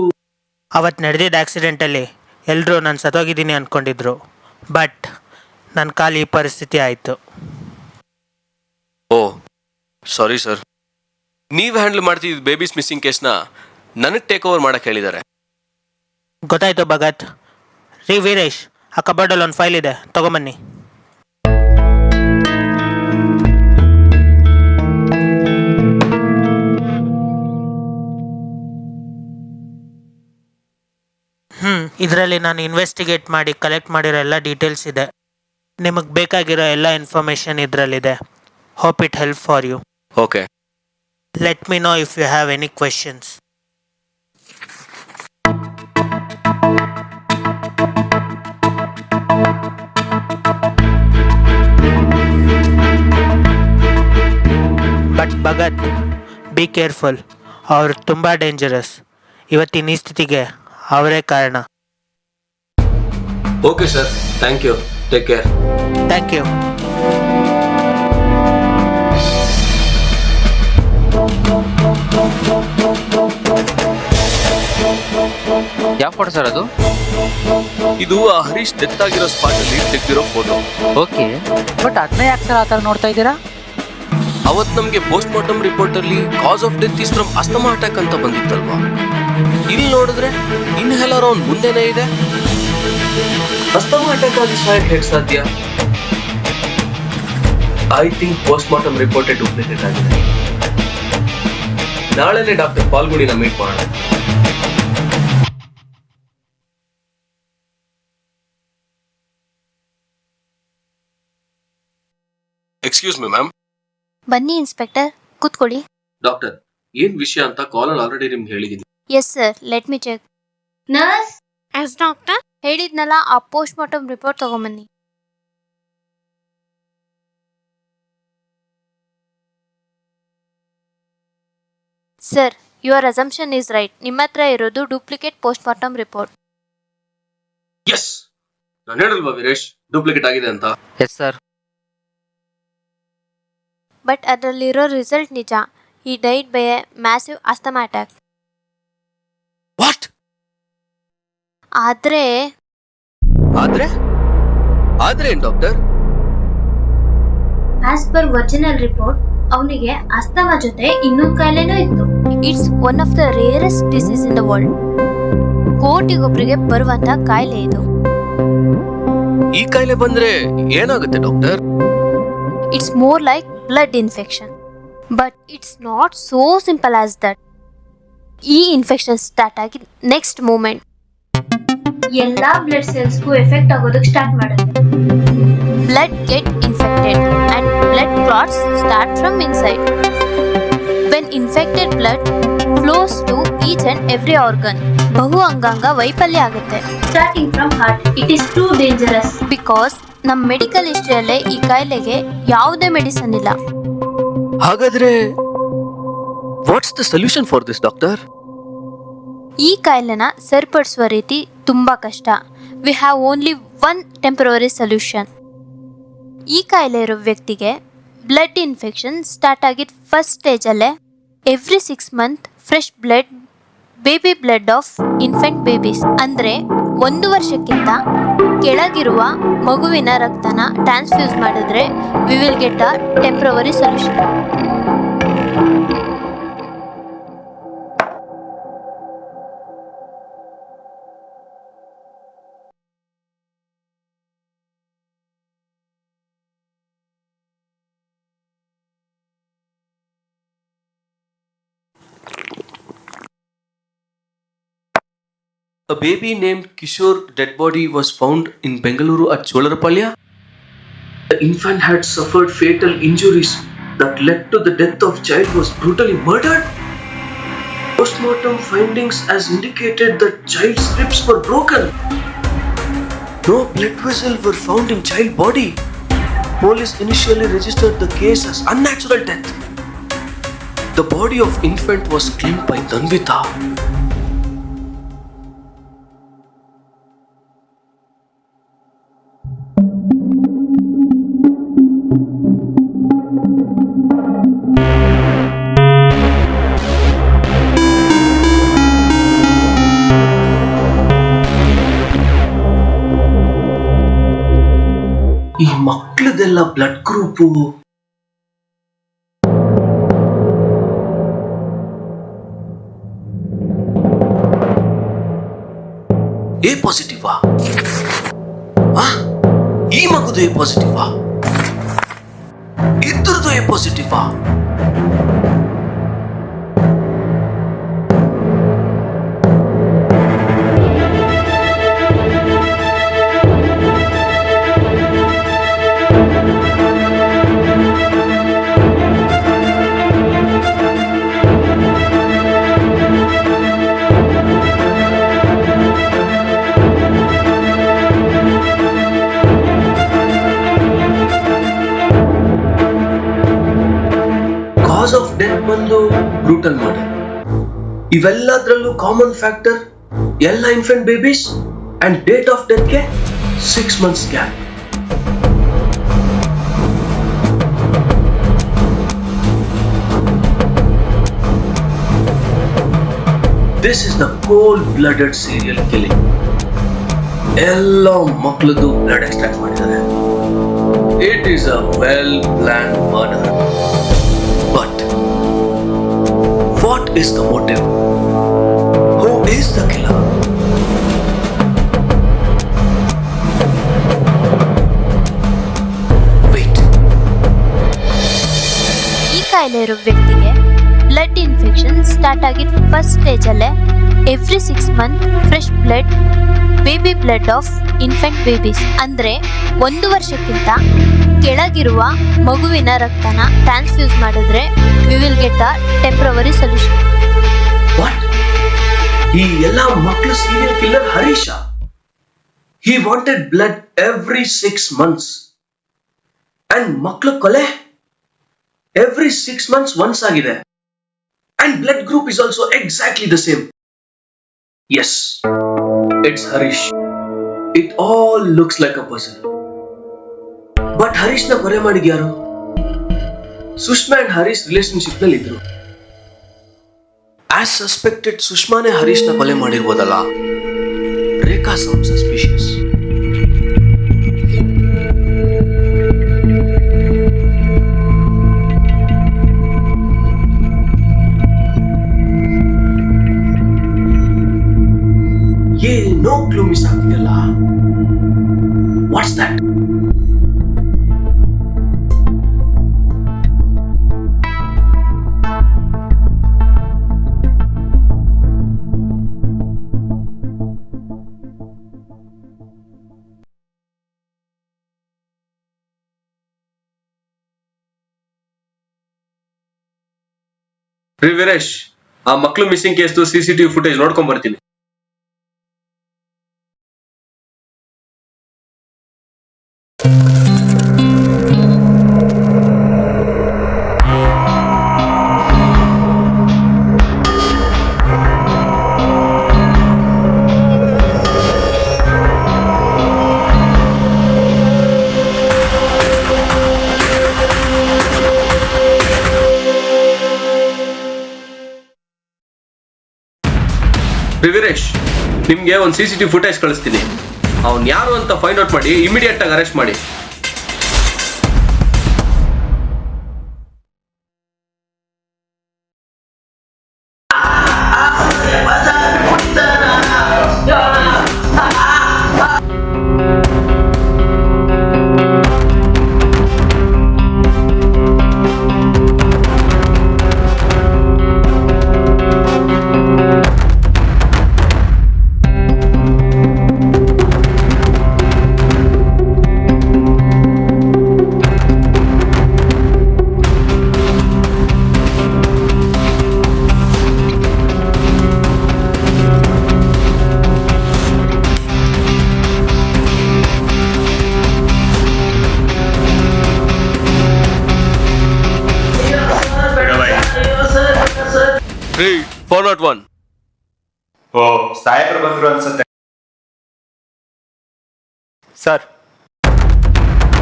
ಅವತ್ತು ನಡೆದಿದ್ದ ಆಕ್ಸಿಡೆಂಟಲ್ಲಿ ಎಲ್ಲರೂ ನಾನು ಸತ್ತೋಗಿದ್ದೀನಿ ಅಂದ್ಕೊಂಡಿದ್ರು. ಬಟ್ ನನ್ನ ಕಾಲು ಈ ಪರಿಸ್ಥಿತಿ ಆಯಿತು. ಓ ಸಾರಿ ಸರ್. ನೀವು ಹ್ಯಾಂಡಲ್ ಮಾಡ್ತಿದ್ದ ಬೇಬೀಸ್ ಮಿಸ್ಸಿಂಗ್ ಕೇಸ್ನ ನನಗೆ ಟೇಕ್ ಓವರ್ ಮಾಡಕ್ಕೆ ಹೇಳಿದ್ದಾರೆ. ಗೊತ್ತಾಯ್ತು ಭಗತ್. ರೀ ವೀರೇಶ್, ಆ ಕಬೋರ್ಡಲ್ಲಿ ಒಂದು ಫೈಲ್ ಇದೆ, ತಗೊಂಬನ್ನಿ. ಇದರಲ್ಲಿ ನಾನು ಇನ್ವೆಸ್ಟಿಗೇಟ್ ಮಾಡಿ ಕಲೆಕ್ಟ್ ಮಾಡಿರೋ ಎಲ್ಲ ಡೀಟೇಲ್ಸ್ ಇದೆ. ನಿಮಗೆ ಬೇಕಾಗಿರೋ ಎಲ್ಲ ಇನ್ಫಾರ್ಮೇಷನ್ ಇದರಲ್ಲಿದೆ. Hope it help for you. Okay. Let me know if you have any questions. But Bhagat, be careful. ಅವರು ತುಂಬ ಡೇಂಜರಸ್. ಇವತ್ತಿನ ಈ ಸ್ಥಿತಿಗೆ ಅವರೇ ಕಾರಣ. Okay sir, thank you. Take care. Thank you. ಯಾವ ಫೋಟೋ ಸರ್ ಅದು? ಇದು ಆ ಹರೀಶ್ ಡೆತ್ ಆಗಿರೋ ಸ್ಪಾಟ್ ಅಲ್ಲಿ ತೆಗೆದಿರೋ ಫೋಟೋ. ಓಕೆ, ಬಟ್ ಅದನ್ನ ಯಾಕೆ ಸರ್ ಆ ಥರ ನೋಡ್ತಾ ಇದ್ದೀರಾ? ಅವತ್ ನಮ್ಗೆ ಪೋಸ್ಟ್ ಮಾರ್ಟಮ್ ರಿಪೋರ್ಟ್ ಅಲ್ಲಿ cause of death is from asthma attack ಅಂತ ಬಂದಿತ್ತಲ್ವಾ? ಇಲ್ಲಿ ನೋಡಿದ್ರೆ ಇನ್ಹೇಲರ್ ಅವ್ನ್ ಮುಂದೆನೇ ಇದೆ. ಅಸ್ತಮಾ ಅಟ್ಯಾಕ್ ಆಗಿ ಸಾಯಕ್ ಹೇಗೆ ಸಾಧ್ಯ? ಐ ಥಿಂಕ್ ಪೋಸ್ಟ್ ಮಾರ್ಟಮ್ ರಿಪೋರ್ಟೇ ಡೂಪ್ಲಿಕೇಟ್ ಆಗಿದೆ. ನಾಳೆನೆ ಡಾಕ್ಟರ್ ಪಾಲ್ಗುಣಿನ ಮೀಟ್ ಮಾಡೋಣ. Excuse me ma'am. ಬನ್ನಿ ಇನ್ಸ್ಪೆಕ್ಟರ್, ಕೂತ್ಕೊಳ್ಳಿ. ಡಾಕ್ಟರ್, ಏನ್ ವಿಷಯ ಅಂತ ಕಾಲಲ್ಲಿ ಆಲ್ರೆಡಿ ನಿಮ್ಗೆ ಹೇಳಿದ್ದೀನಿ. Yes sir, let me check. Nurse, yes doctor. ಹೇಳಿದ್ನಲ್ಲ, ಆ ಪೋಸ್ಟ್ ಮಾರ್ಟಮ್ ರಿಪೋರ್ಟ್ ತಗೊಂಬನ್ನಿ. Sir, your assumption is right. ನಿಮ್ಮ ಹತ್ರ ಇರೋದು duplicate post mortem report. Yes, ನಾನು ಹೇಳಲ್ವಾ ವೀರೇಶ್ ಡೂಪ್ಲಿಕೇಟ್ ಆಗಿದೆ ಅಂತ? Yes sir. ಬಟ್ ಅದರಲ್ಲಿರೋ ರಿಸಲ್ಟ್ ನಿಜ. ಈ died by a massive asthma attack. What? ಆದ್ರೆ ಏನ್ doctor? As per original report ಅವನಿಗೆ ಅಸ್ತಮಾ ಜೊತೆ ಇನ್ನೊಂದು ಕಾಯಿಲೆನೂ ಇತ್ತು. It's one of the rarest disease in the world. ಕೋಟಿಗೊಬ್ಬರಿಗೆ ಬರುವಂತ ಕಾಯಿಲೆ ಇದು. ಈ ಕಾಯಿಲೆ ಬಂದ್ರೆ ಏನಾಗುತ್ತೆ doctor? It's more like blood infection, but it's not so simple as that. ಈ ಇನ್ಫೆಕ್ಷನ್ ಸ್ಟಾರ್ಟ್ ಆಗಿ ನೆಕ್ಸ್ಟ್ ಮೂಮೆಂಟ್ ಎಲ್ಲಾ ಬ್ಲಡ್ ಸೆಲ್ಸ್ಗೂ ಎಫೆಕ್ಟ್ ಆಗೋದಕ್ಕೆ ಸ್ಟಾರ್ಟ್ ಮಾಡುತ್ತೆ. Blood get infected and blood clots start from inside. When infected blood flows to each and every organ. ಬಹು ಅಂಗಾಂಗ ವೈಫಲ್ಯ ಆಗುತ್ತೆ. Starting from heart. It is too dangerous because ನಮ್ಮ medical ಹಿಸ್ಟ್ರಿಯಲ್ಲೇ ಈ ಕಾಯಿಲೆಗೆ ಯಾವುದೇ ಮೆಡಿಸನ್ ಇಲ್ಲ. ಹಾಗಾದ್ರೆ what's the solution for this doctor? ಈ ಕಾಯಿಲೆನ ಸರಿಪಡಿಸುವ ರೀತಿ ತುಂಬಾ ಕಷ್ಟ. We have only one temporary solution. ಈ ಕಾಯಿಲೆ ಇರೋ ವ್ಯಕ್ತಿಗೆ ಬ್ಲಡ್ ಇನ್ಫೆಕ್ಷನ್ ಸ್ಟಾರ್ಟ್ ಆಗಿದ್ದ ಫಸ್ಟ್ ಸ್ಟೇಜಲ್ಲೇ every 6 months fresh blood, baby blood of infant babies ಅಂದರೆ 1 ವರ್ಷಕ್ಕಿಂತ ಕೆಳಗಿರುವ ಮಗುವಿನ ರಕ್ತನ ಟ್ರಾನ್ಸ್ಫ್ಯೂಸ್ ಮಾಡಿದ್ರೆ we will get a temporary solution. A baby named Kishore dead body was found in Bengaluru at Cholarapalya. The infant had suffered fatal injuries that led to the death of child was brutally murdered. Postmortem findings as indicated that child's ribs were broken. No blood vessel were found in child body. Police initially registered the case as unnatural death. The body of infant was claimed by Tanvita. ಈ ಮಕ್ಕಳದೆಲ್ಲ blood group A ಪಾಸಿಟಿವಾ? ಈ ಮಗುದು A ಪಾಸಿಟಿವಾ? ಇದ್ರದ್ದು A ಪಾಸಿಟಿವಾ? Cause of death ಬಂದು brutal murder. ಇವೆಲ್ಲದರಲ್ಲೂ ಕಾಮನ್ ಫ್ಯಾಕ್ಟರ್ ಎಲ್ಲ infant babies and date of ಡೆತ್ಗೆ 6 months gap. This is the cold-blooded serial killing. ಎಲ್ಲ ಮಕ್ಕಳದು ಬ್ಲಡ್ ಎಕ್ಸ್ಟ್ರಾಕ್ಟ್ ಮಾಡಿದ್ದಾರೆ. It is a well-planned murder. But what is the motive? Who is the killer? ಕಾಯಿಲೆ ಇರೋ ವ್ಯಕ್ತಿಗೆ blood infection start ಆಗಿದ್ದು first ಸ್ಟೇಜಲ್ಲೇ every 6 month fresh blood baby blood of infant babies ಅಂದರೆ 1 ವರ್ಷಕ್ಕಿಂತ ಕೆಳಗಿರುವ ಮಗುವಿನ ರಕ್ತನ ಟ್ರಾನ್ಸ್ಫ್ಯೂಸ್ ಮಾಡಿದ್ರೆ we will get a temporary solution. ಈ ಎಲ್ಲಾ ಮಕ್ಕಳು serial killer Harish. He wanted blood every 6 months. And ಮಕ್ಕಳು ಕೊಲೆ every 6 months once ಆಗಿದೆ. And blood group is also exactly the same. Yes, it's Harish. It all looks like a puzzle. But Harish na ಕೊಲೆ ಮಾಡಿದ ಯಾರು? Sushma and Harish relationship ನಲ್ಲಿ ಇದ್ರು. As suspected, ಸುಷ್ಮಾನೇ Harish ನ ಕೊಲೆ ಮಾಡಿರ್ಬೋದಲ್ಲ. ರೇಖಾ sounds suspicious. No clue miss ಆಗ್ತಿದೆಯಲ್ಲ. What's that? Veeresh, ಆ ಮಕ್ಕಳು missing ಕೇಸ್ದು CCTV footage ನೋಡ್ಕೊಂಡ್ ಬರ್ತೀನಿ. ವೀರೇಶ್, ನಿಮ್ಗೆ ಒಂದು CCTV ಫುಟೇಜ್ ಕಳಿಸ್ತೀನಿ. ಅವ್ನು ಯಾರು ಅಂತ ಫೈಂಡ್ ಔಟ್ ಮಾಡಿ ಇಮಿಡಿಯೇಟ್ ಆಗಿ ಅರೆಸ್ಟ್ ಮಾಡಿ. Four not one. ಓ, ಸಾಹೇಬ್ರು ಬಂದ್ರು ಅನ್ಸುತ್ತೆ ಸರ್.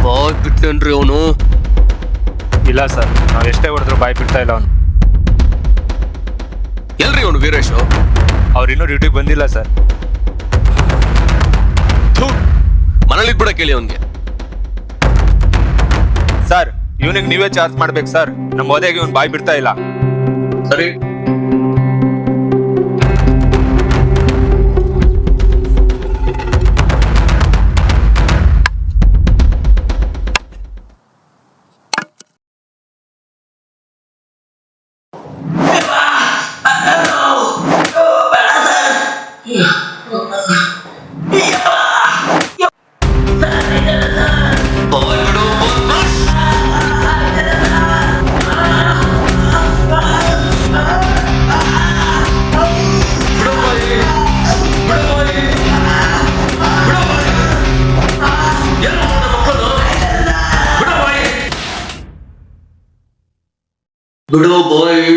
ಬಾಯ್ ಬಿಟ್ಟನ್ರಿ ಅವನು. ಇಲ್ಲ ಸರ್, ನಾವ್ ಎಷ್ಟೇ ಹೊಡೆದ್ರು ಬಾಯ್ ಬಿಡ್ತಾ ಇಲ್ಲ ಅವನು. ಎಲ್ರಿ ಅವನು ವೀರೇಶ್? ಅವ್ರು ಇನ್ನೂ ಡ್ಯೂಟಿಗೆ ಬಂದಿಲ್ಲ ಸರ್. ಮನೇಲಿ ಬಿಡ ಕೇಳಿ ಅವನ್ಗೆ. ಸರ್, ಇವನಿಗೆ ನೀವೇ ಚಾರ್ಜ್ ಮಾಡ್ಬೇಕು ಸರ್. ನಮ್ಮ ಓದಿಗೆ ಇವನ್ ಬಾಯ್ ಬಿಡ್ತಾ ಇಲ್ಲ. ಸರಿ. ಬಿಡೋ ಬಾಯ್.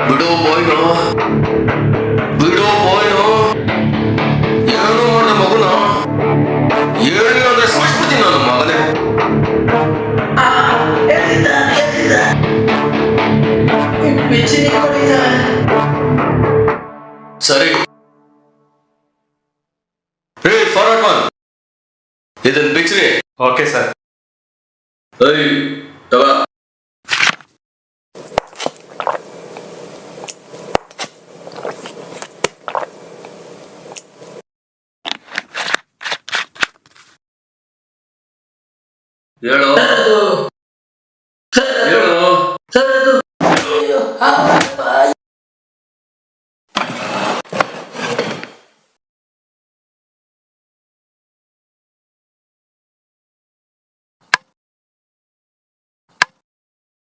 ಬಿಡೋ ಬಾಯ್ನೋ, ಬಿಡೋ ಬಾಯ್ನೋ. ಏನೋ ಮಾಡಿದ ಮಗುನ ಹೇಳಿ ಅಂದ್ರೆ ಸಾಕ್ಬಿಡ್ತೀನಿ ನಾನು ಮಗನೇ. ಸರಿ. ಫಾರ್ವರ್ಡ್ ಒನ್, ಇದನ್ನ ಬಿಚ್ಚ್ರಿ. Okay sir. ತಗೋ. ಹೇಳು ಹೇಳು.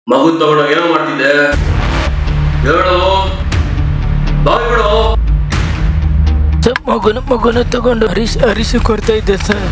ಮಗು ತಗೊಂಡು ಏನೋ ಮಾಡ್ತಿದ್ದೆ, ಹೇಳು, ಬಾಯ್ ಬಿಡು. ಸರ್ ಮಗುನ ತಗೊಂಡು ಹರೀಶ್ ಕೊಡ್ತಾ ಇದ್ದೆ ಸರ್.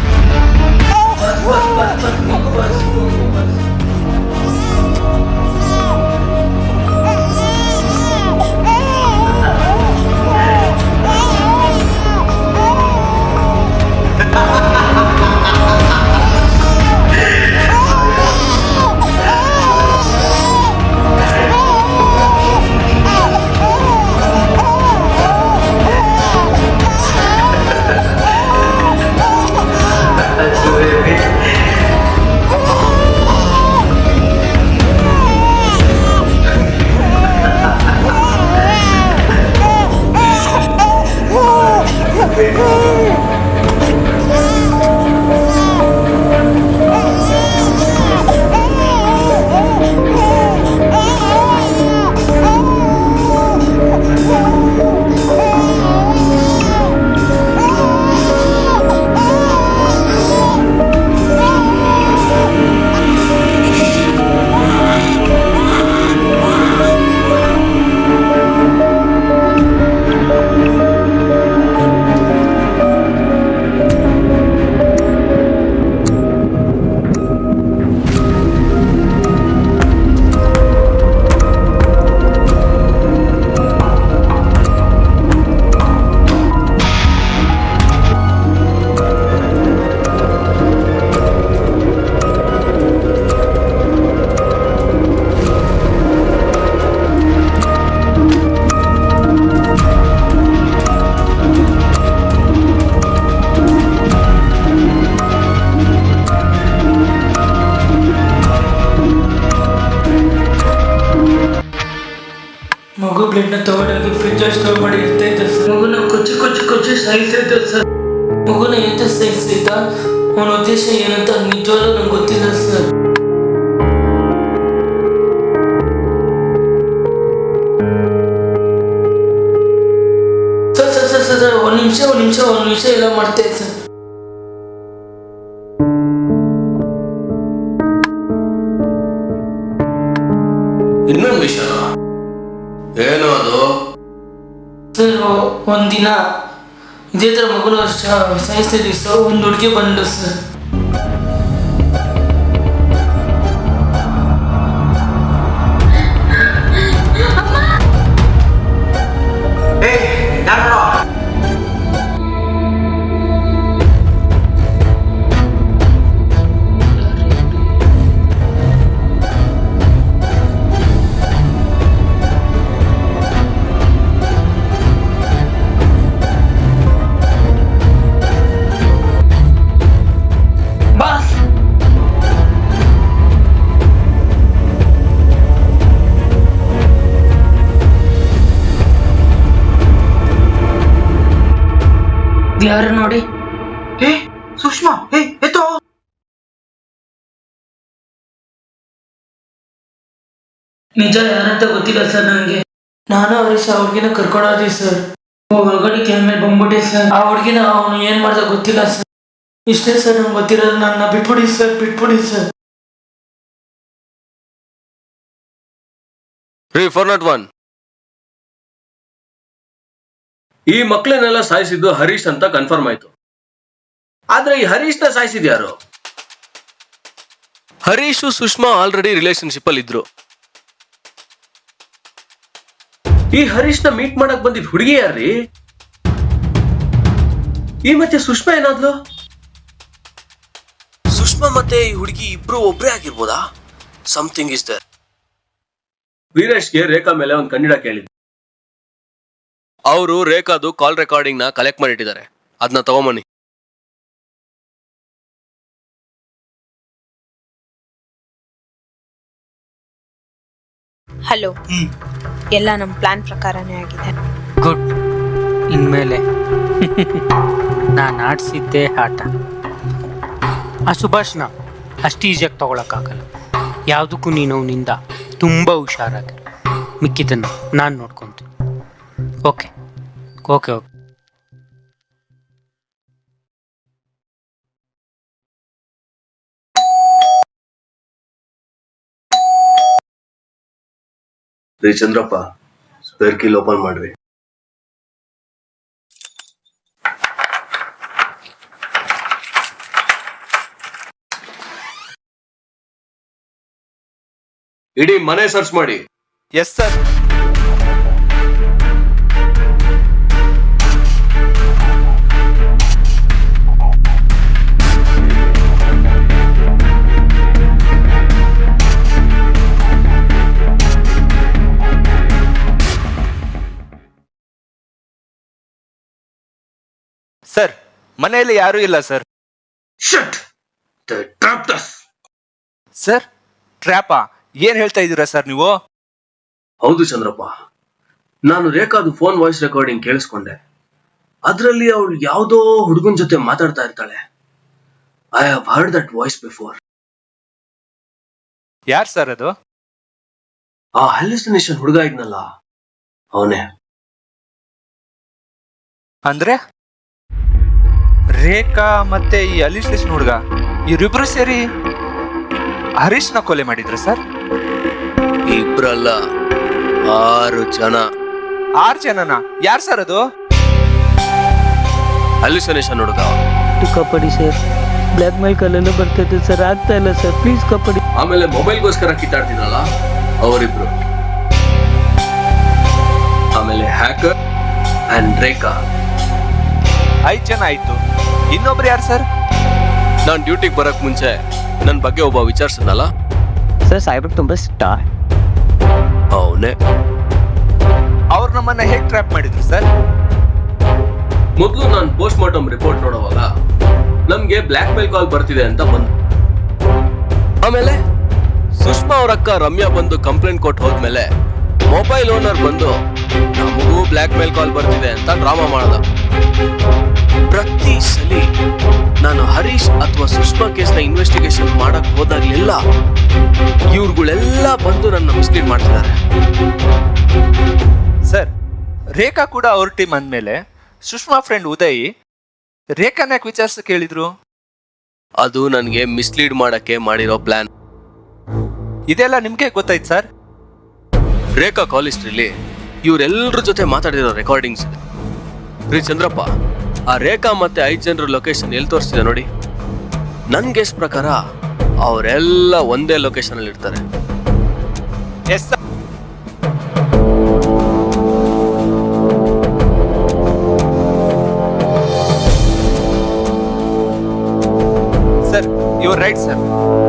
ಮಗು ಬ್ಲಡ್ನ ತಗೊಂಡೋಗಿ ಫ್ರಿಜ್ ಸ್ಟೋರ್ ಮಾಡಿ ಇಡ್ತಾ ಇದ್ದ ಸರ್. ಮಗುನ ಕೊಚ್ಚಿ ಸಾಯಿಸ್ತಾ ಇದ್ದ ಸರ್. ಮಗುನ ಎಂತ ಸಾಯಿಸ್ತಿದ್ದ, ಅವನ ಉದ್ದೇಶ ಏನಂತ ನಿಜವಾಗ್ಲೂ ನಂಗೆ ಗೊತ್ತಿಲ್ಲ ಸರ್. ಸರ್ ಒಂದ್ ನಿಮಿಷ ಎಲ್ಲ ಮಾಡ್ತಾ ಇದ್ದ ಸರ್. ಇನ್ನೊಂದು ವಿಷಯ ಏನು ಅದು? ಸರ್ ಒಂದಿನ ಇದೇ ತರ ಮಗುನ ಸಾಯಿಸ್ತಿದ್ವಿ ಸರ್. ಒಂದು ಹುಡುಗಿ ಬಂದು ಸರ್. ಯಾರು ನೋಡಿ? ಸುಷ್ಮಾ ಎತ್ತೋ. ನಿಜ ಯಾರಂತ ಗೊತ್ತಿಲ್ಲ ಸರ್ ನನಗೆ. ನಾನು ಹರೀಶ್ ಆ ಹುಡುಗಿನ ಕರ್ಕೊಂಡೋದ್ವಿ ಸರ್. ಒಳಗಡೆ ಮೇಲೆ ಬಂದ್ಬಿಟ್ಟೆ ಸರ್. ಆ ಹುಡುಗಿನ ಅವನು ಏನ್ ಮಾಡ್ದ ಗೊತ್ತಿಲ್ಲ ಸರ್. ಇಷ್ಟೇ ಸರ್ ನಂಗೆ ಗೊತ್ತಿರೋದು. ನನ್ನ ಬಿಟ್ಬಿಡಿ ಸರ್. 401 ಈ ಮಕ್ಕಳನ್ನೆಲ್ಲ ಸಾಯಿಸಿದ್ದು ಹರೀಶ್ ಅಂತ ಕನ್ಫರ್ಮ್ ಆಯ್ತು. ಆದ್ರೆ ಈ ಹರೀಶ್ನ ಸಾಯಿಸಿದ್ಯಾರು? ಹರೀಶು ಸುಷ್ಮಾ ಆಲ್ರೆಡಿ ರಿಲೇಶನ್ಶಿಪ್ ಅಲ್ಲಿ ಇದ್ರು. ಈ ಹರೀಶ್ನ ಮೀಟ್ ಮಾಡಕ್ ಬಂದಿದ್ ಹುಡುಗಿ ಯಾರ್ರೀ? ಈ ಮತ್ತೆ ಸುಷ್ಮಾ ಏನಾದ್ಲು? ಸುಷ್ಮಾ ಮತ್ತೆ ಈ ಹುಡುಗಿ ಇಬ್ರು ಒಬ್ರೇ ಆಗಿರ್ಬೋದಾ? Something is there. ವೀರೇಶ್ಗೆ ರೇಖಾ ಮೇಲೆ ಒಂದು ಕನ್ನಡ ಕೇಳಿದ್ರು. ಅವರು ರೇಖಾದು ಕಾಲ್ ರೆಕಾರ್ಡಿಂಗ್ ನ ಕಲೆಕ್ಟ್ ಮಾಡಿಟ್ಟಿದ್ದಾರೆ. ಅದನ್ನ ತಗೊಂಬನ್ನಿ. ಹಲೋ. ಎಲ್ಲ ನಮ್ಮ ಪ್ಲಾನ್ ಪ್ರಕಾರನೇ ಆಗಿದೆ. ಗುಡ್. ಇನ್ಮೇಲೆ ನಾನು ಆಡ್ಸಿದ್ದೆ ಆಟ. ಆ ಸುಭಾಷ್ನ ಅಷ್ಟು ಈಸಿಯಾಗಿ ತೊಗೊಳಕ್ಕಾಗಲ್ಲ. ಯಾವುದಕ್ಕೂ ನೀನು ಅವನಿಂದ ತುಂಬ ಹುಷಾರಾಗಿ ಮಿಕ್ಕಿದ್ದನ್ನು ನಾನು ನೋಡ್ಕೊತೀನಿ. Okay okay okay. ರೀ ಚಂದ್ರಪ್ಪ, ಸ್ಪೇರ್ ಕೀಲ್ ಓಪನ್ ಮಾಡ್ರಿ. ಇಡೀ ಮನೆ ಸರ್ಚ್ ಮಾಡಿ. Yes sir. ಸರ್, ಮನೆಯಲ್ಲಿ ಯಾರೂ ಇಲ್ಲ ಸರ್. ಸರ್, ಟ್ರ್ಯಾಪಾ? ಏನ್ ಹೇಳ್ತಾ ಇದ್ದೀರಾ ಸರ್ ನೀವು? ಹೌದು ಚಂದ್ರಪ್ಪ, ನಾನು ರೇಖಾದು ಫೋನ್ ವಾಯ್ಸ್ ರೆಕಾರ್ಡಿಂಗ್ ಕೇಳಿಸ್ಕೊಂಡೆ. ಅದ್ರಲ್ಲಿ ಅವಳು ಯಾವುದೋ ಹುಡುಗನ್ ಜೊತೆ ಮಾತಾಡ್ತಾ ಇರ್ತಾಳೆ. I have heard that voice before. ಯಾರ್ ಸರ್ ಅದು? ಆ ಹ್ಯಾಲುಸಿನೇಷನ್ ಹುಡುಗ ಇದ್ನಲ್ಲ, ಅವನೇ. ಅಂದ್ರೆ ರೇಖಾ ಮತ್ತೆ ಈ ಹ್ಯಾಲುಸಿನೇಷನ್ ಹುಡುಗ ಇವರಿಬ್ರು ಸೇರಿ ಹರೀಶ್ನ ಕೊಲೆ ಮಾಡಿದ್ರು ಸರ್? ಇಬ್ರಲ್ಲ, 6 ಜನ. 6 ಜನನ? ಯಾರು ಸರ್ ಅದು? ಹ್ಯಾಲುಸಿನೇಷನ್ ಹುಡುಗ. ಕಪ್ಪಡಿ ಸರ್, ಬ್ಲ್ಯಾಕ್ ಮೇಲ್ ಕಲ್ಲೆಲ್ಲ ಬರ್ತಿದೆ ಸರ್, ಆಗ್ತಾ ಇಲ್ಲ ಸರ್, ಪ್ಲೀಸ್ ಕಪ್ಪಡಿ. ಆಮೇಲೆ ಮೊಬೈಲ್ಗೋಸ್ಕರ ಕಿತ್ತಾಡ್ತಿದ್ರಲ್ಲ ಅವರಿಬ್ರು. ಆಮೇಲೆ ಹ್ಯಾಕರ್ ಅಂಡ್ ರೇಖಾ. 5 ಜನ ಆಯ್ತು. ಇನ್ನೊಬ್ರು ಯಾರು ಸರ್? ನಾನ್ ಡ್ಯೂಟಿಗೆ ಬರಕ್ ಮುಂಚೆ ನನ್ ಬಗ್ಗೆ ಒಬ್ಬ ವಿಚಾರಿಸಿದ್ನಲ್ಲ ಸರ್, ಸಾಹೇಬ್ರಿಗೆ ತುಂಬಾ ಇಷ್ಟ. ಅವನೇ. ಅವ್ರು ನಮ್ಮನ್ನ ಹೇಗ್ ಟ್ರ್ಯಾಪ್ ಮಾಡಿದ್ರು ಸರ್? ಮೊದಲು ನಾನು ಪೋಸ್ಟ್ ಮಾರ್ಟಮ್ ರಿಪೋರ್ಟ್ ನೋಡುವಾಗ ನಮ್ಗೆ ಬ್ಲ್ಯಾಕ್ ಮೇಲ್ ಕಾಲ್ ಬರ್ತಿದೆ ಅಂತ ಬಂದು, ಆಮೇಲೆ ಸುಷ್ಮಾ ಅವ್ರ ಅಕ್ಕ ರಮ್ಯಾ ಬಂದು ಕಂಪ್ಲೇಂಟ್ ಕೊಟ್ಟು ಹೋದ್ಮೇಲೆ ಮೊಬೈಲ್ ಓನರ್ ಬಂದು ನಮಗೂ ಬ್ಲ್ಯಾಕ್ ಮೇಲ್ ಕಾಲ್ ಬರ್ತಿದೆ ಅಂತ ಡ್ರಾಮಾ ಮಾಡ್ದ. ಪ್ರತಿ ಸಲಿ ನಾನು ಹರೀಶ್ ಅಥವಾ ಸುಷ್ಮಾ ಕೇಸ್ನ ಇನ್ವೆಸ್ಟಿಗೇಷನ್ ಮಾಡಕ್ ಹೋದಾಗ್ಲೆಲ್ಲ ಇವ್ರುಗಳೆಲ್ಲ ಬಂದು ನನ್ನ ಮಿಸ್ಲೀಡ್ ಮಾಡ್ತಿದ್ದಾರೆ. ಸರ್, ರೇಖಾ ಕೂಡ ಅವ್ರ ಟೀಮ್ ಅಂದ್ಮೇಲೆ ಸುಷ್ಮಾ ಫ್ರೆಂಡ್ ಉದಯ್ ರೇಖಾನ ಯಾಕೆ ವಿಚಾರಿಸ ಕೇಳಿದ್ರು? ಅದು ನನಗೆ ಮಿಸ್ಲೀಡ್ ಮಾಡಕ್ಕೆ ಮಾಡಿರೋ ಪ್ಲಾನ್. ಇದೆಲ್ಲ ನಿಮ್ಗೆ ಗೊತ್ತಾಯ್ತು ಸರ್? ರೇಖಾ ಕಾಲ್ ಹಿಸ್ಟ್ರಿಲಿ ಇವರೆಲ್ಲರ ಜೊತೆ ಮಾತಾಡಿರೋ ರೆಕಾರ್ಡಿಂಗ್ಸ್ ಇದೆ. ರೀ ಚಂದ್ರಪ್ಪ, ಆ ರೇಖಾ ಮತ್ತೆ 5 ಜನರ ಲೊಕೇಶನ್ ಎಲ್ಲಿ ತೋರಿಸ್ತಿದೆ ನೋಡಿ. ನನ್ ಗೆಸ್ ಪ್ರಕಾರ ಅವರೆಲ್ಲ ಒಂದೇ ಲೊಕೇಶನ್ ಅಲ್ಲಿ ಇರ್ತಾರೆ. Yes sir. ಸರ್, ಇವ್ರು ರೈಟ್ ಸರ್.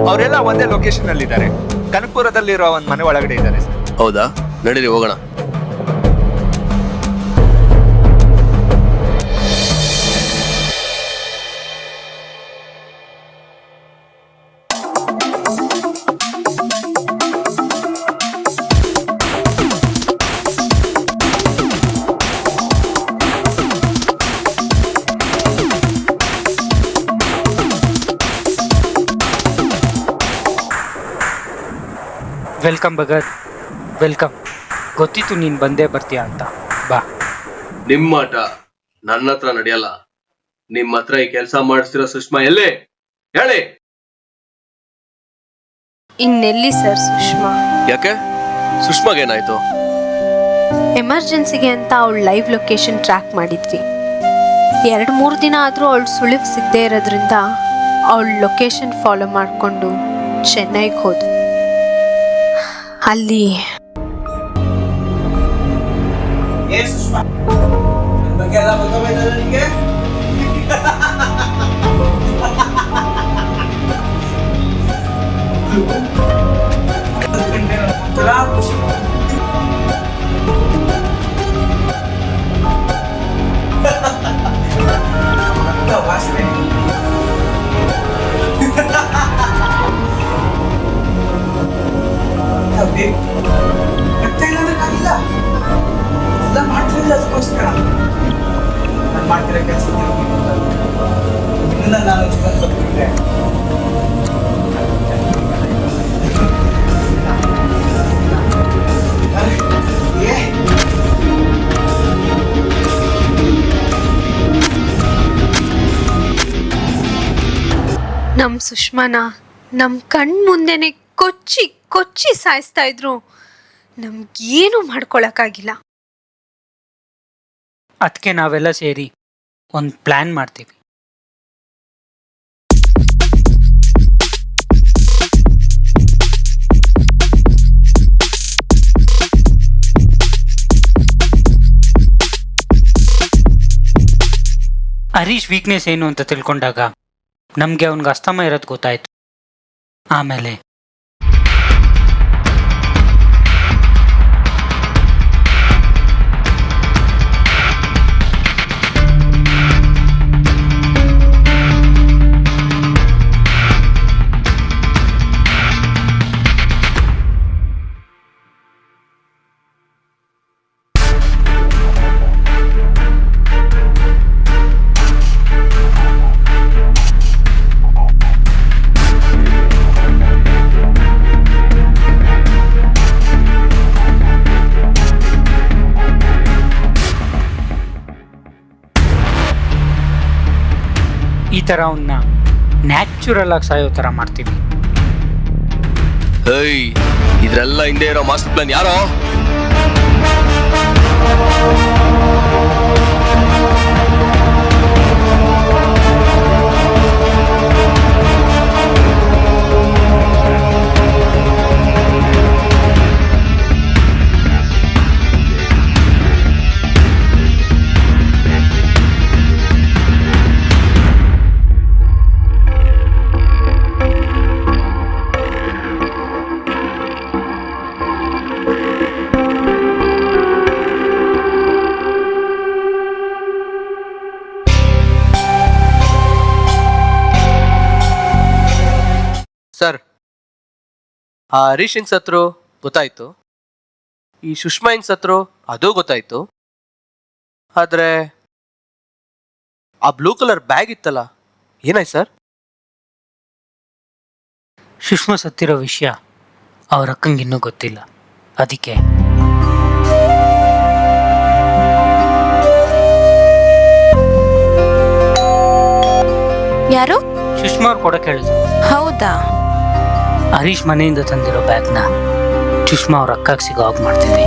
ಅವರೆಲ್ಲ ಒಂದೇ ಲೊಕೇಶನ್ ಅಲ್ಲಿ ಇದ್ದಾರೆ. ಕನಕಪುರದಲ್ಲಿರೋ ಒಂದ್ ಮನೆ ಒಳಗಡೆ ಇದ್ದಾರೆ ಸರ್. ಹೌದಾ? ನಡೀರಿ ಹೋಗೋಣ. Welcome Bhagat, welcome. ಗೊತ್ತಿತ್ತು ನೀನು ಬಂದೇ ಬರ್ತೀಯ ಅಂತ. ಬಾ. ನಿಮ್ಮ ಆಟ ನನ್ನ ಹತ್ರ ನಡೆಯಲ್ಲ. ನಿಮ್ಮ ಹತ್ರ ಈ ಕೆಲಸ ಮಾಡಿಸ್ತಿರೋ ಸುಷ್ಮಾ ಎಲ್ಲೇ ಹೇಳಿ? ಇನ್ನೆಲ್ಲಿ ಸರ್ ಸುಷ್ಮಾ? ಯಾಕೆ? ಸುಷ್ಮಾಗೇನಾಯ್ತು? ಎಮರ್ಜೆನ್ಸಿಗೆ ಅಂತ ಅವಳ ಲೈವ್ ಲೊಕೇಶನ್ ಟ್ರ್ಯಾಕ್ ಮಾಡಿದ್ವಿ. 2-3 ದಿನ ಆದರೂ ಅವಳು ಸುಳಿವು ಸಿಗದೆ ಇರೋದ್ರಿಂದ ಅವಳ ಲೊಕೇಶನ್ ಫಾಲೋ ಮಾಡಿಕೊಂಡು ಚೆನ್ನೈಗೆ ಹೋದ. ಅಲ್ಲಿ ಮಾಡ್ತಿರೋ ಕೆಲಸ ನಾನು ನಮ್ ಸುಷ್ಮಾನ ನಮ್ ಕಣ್ ಮುಂದೆನೆ ಕೊಚ್ಚಿ ಕೊಚ್ಚಿ ಸಾಯಿಸ್ತಾ ಇದ್ರು, ನಮ್ಗೇನು ಮಾಡ್ಕೊಳಕ್ಕಾಗಿಲ್ಲ. ಅದಕ್ಕೆ ನಾವೆಲ್ಲ ಸೇರಿ ಒಂದು ಪ್ಲಾನ್ ಮಾಡ್ತೀವಿ. ಹರೀಶ್ ವೀಕ್ನೆಸ್ ಏನು ಅಂತ ತಿಳ್ಕೊಂಡಾಗ ನಮಗೆ ಅವನಿಗೆ ಅಸ್ತಮ ಇರೋದು ಗೊತ್ತಾಯ್ತು. ಆಮೇಲೆ ಈ ಥರ ಅವನ್ನ ನ್ಯಾಚುರಲ್ ಆಗಿ ಸಾಯೋ ಥರ ಮಾಡ್ತೀವಿ. ಇದ್ರೆಲ್ಲ ಹಿಂದೆ ಇರೋ ಮಾಸ್ಟರ್ ಪ್ಲಾನ್ ಯಾರೋ? ಸರ್, ಆ ಹರೀಶ್ ಹೆಂಗ್ ಸತ್ರು ಗೊತ್ತಾಯ್ತು, ಈ ಸುಷ್ಮಾ ಹೆಂಗ್ ಸತ್ರು ಅದು ಗೊತ್ತಾಯ್ತು. ಆದ್ರೆ ಆ ಬ್ಲೂ ಕಲರ್ ಬ್ಯಾಗ್ ಇತ್ತಲ್ಲ, ಏನಾಯ್ತು ಸರ್? ಸುಷ್ಮಾ ಸತ್ತಿರೋ ವಿಷಯ ಅವ್ರ ಅಕ್ಕಂಗೆ ಇನ್ನೂ ಗೊತ್ತಿಲ್ಲ. ಅದಕ್ಕೆ ಯಾರು? ಸುಷ್ಮಾ ಅವ್ರು ಕೊಡಕ್ಕೆ ಹೇಳಿದ್ರು. ಹೌದಾ? ಹರೀಶ್ ಮನೆಯಿಂದ ತಂದಿರೋ ಬ್ಯಾಗ್ನ ಸುಷ್ಮಾ ಅವ್ರ ಅಕ್ಕಗೆ ಸಿಗೋ ಹಾಗೆ ಮಾಡ್ತೀವಿ.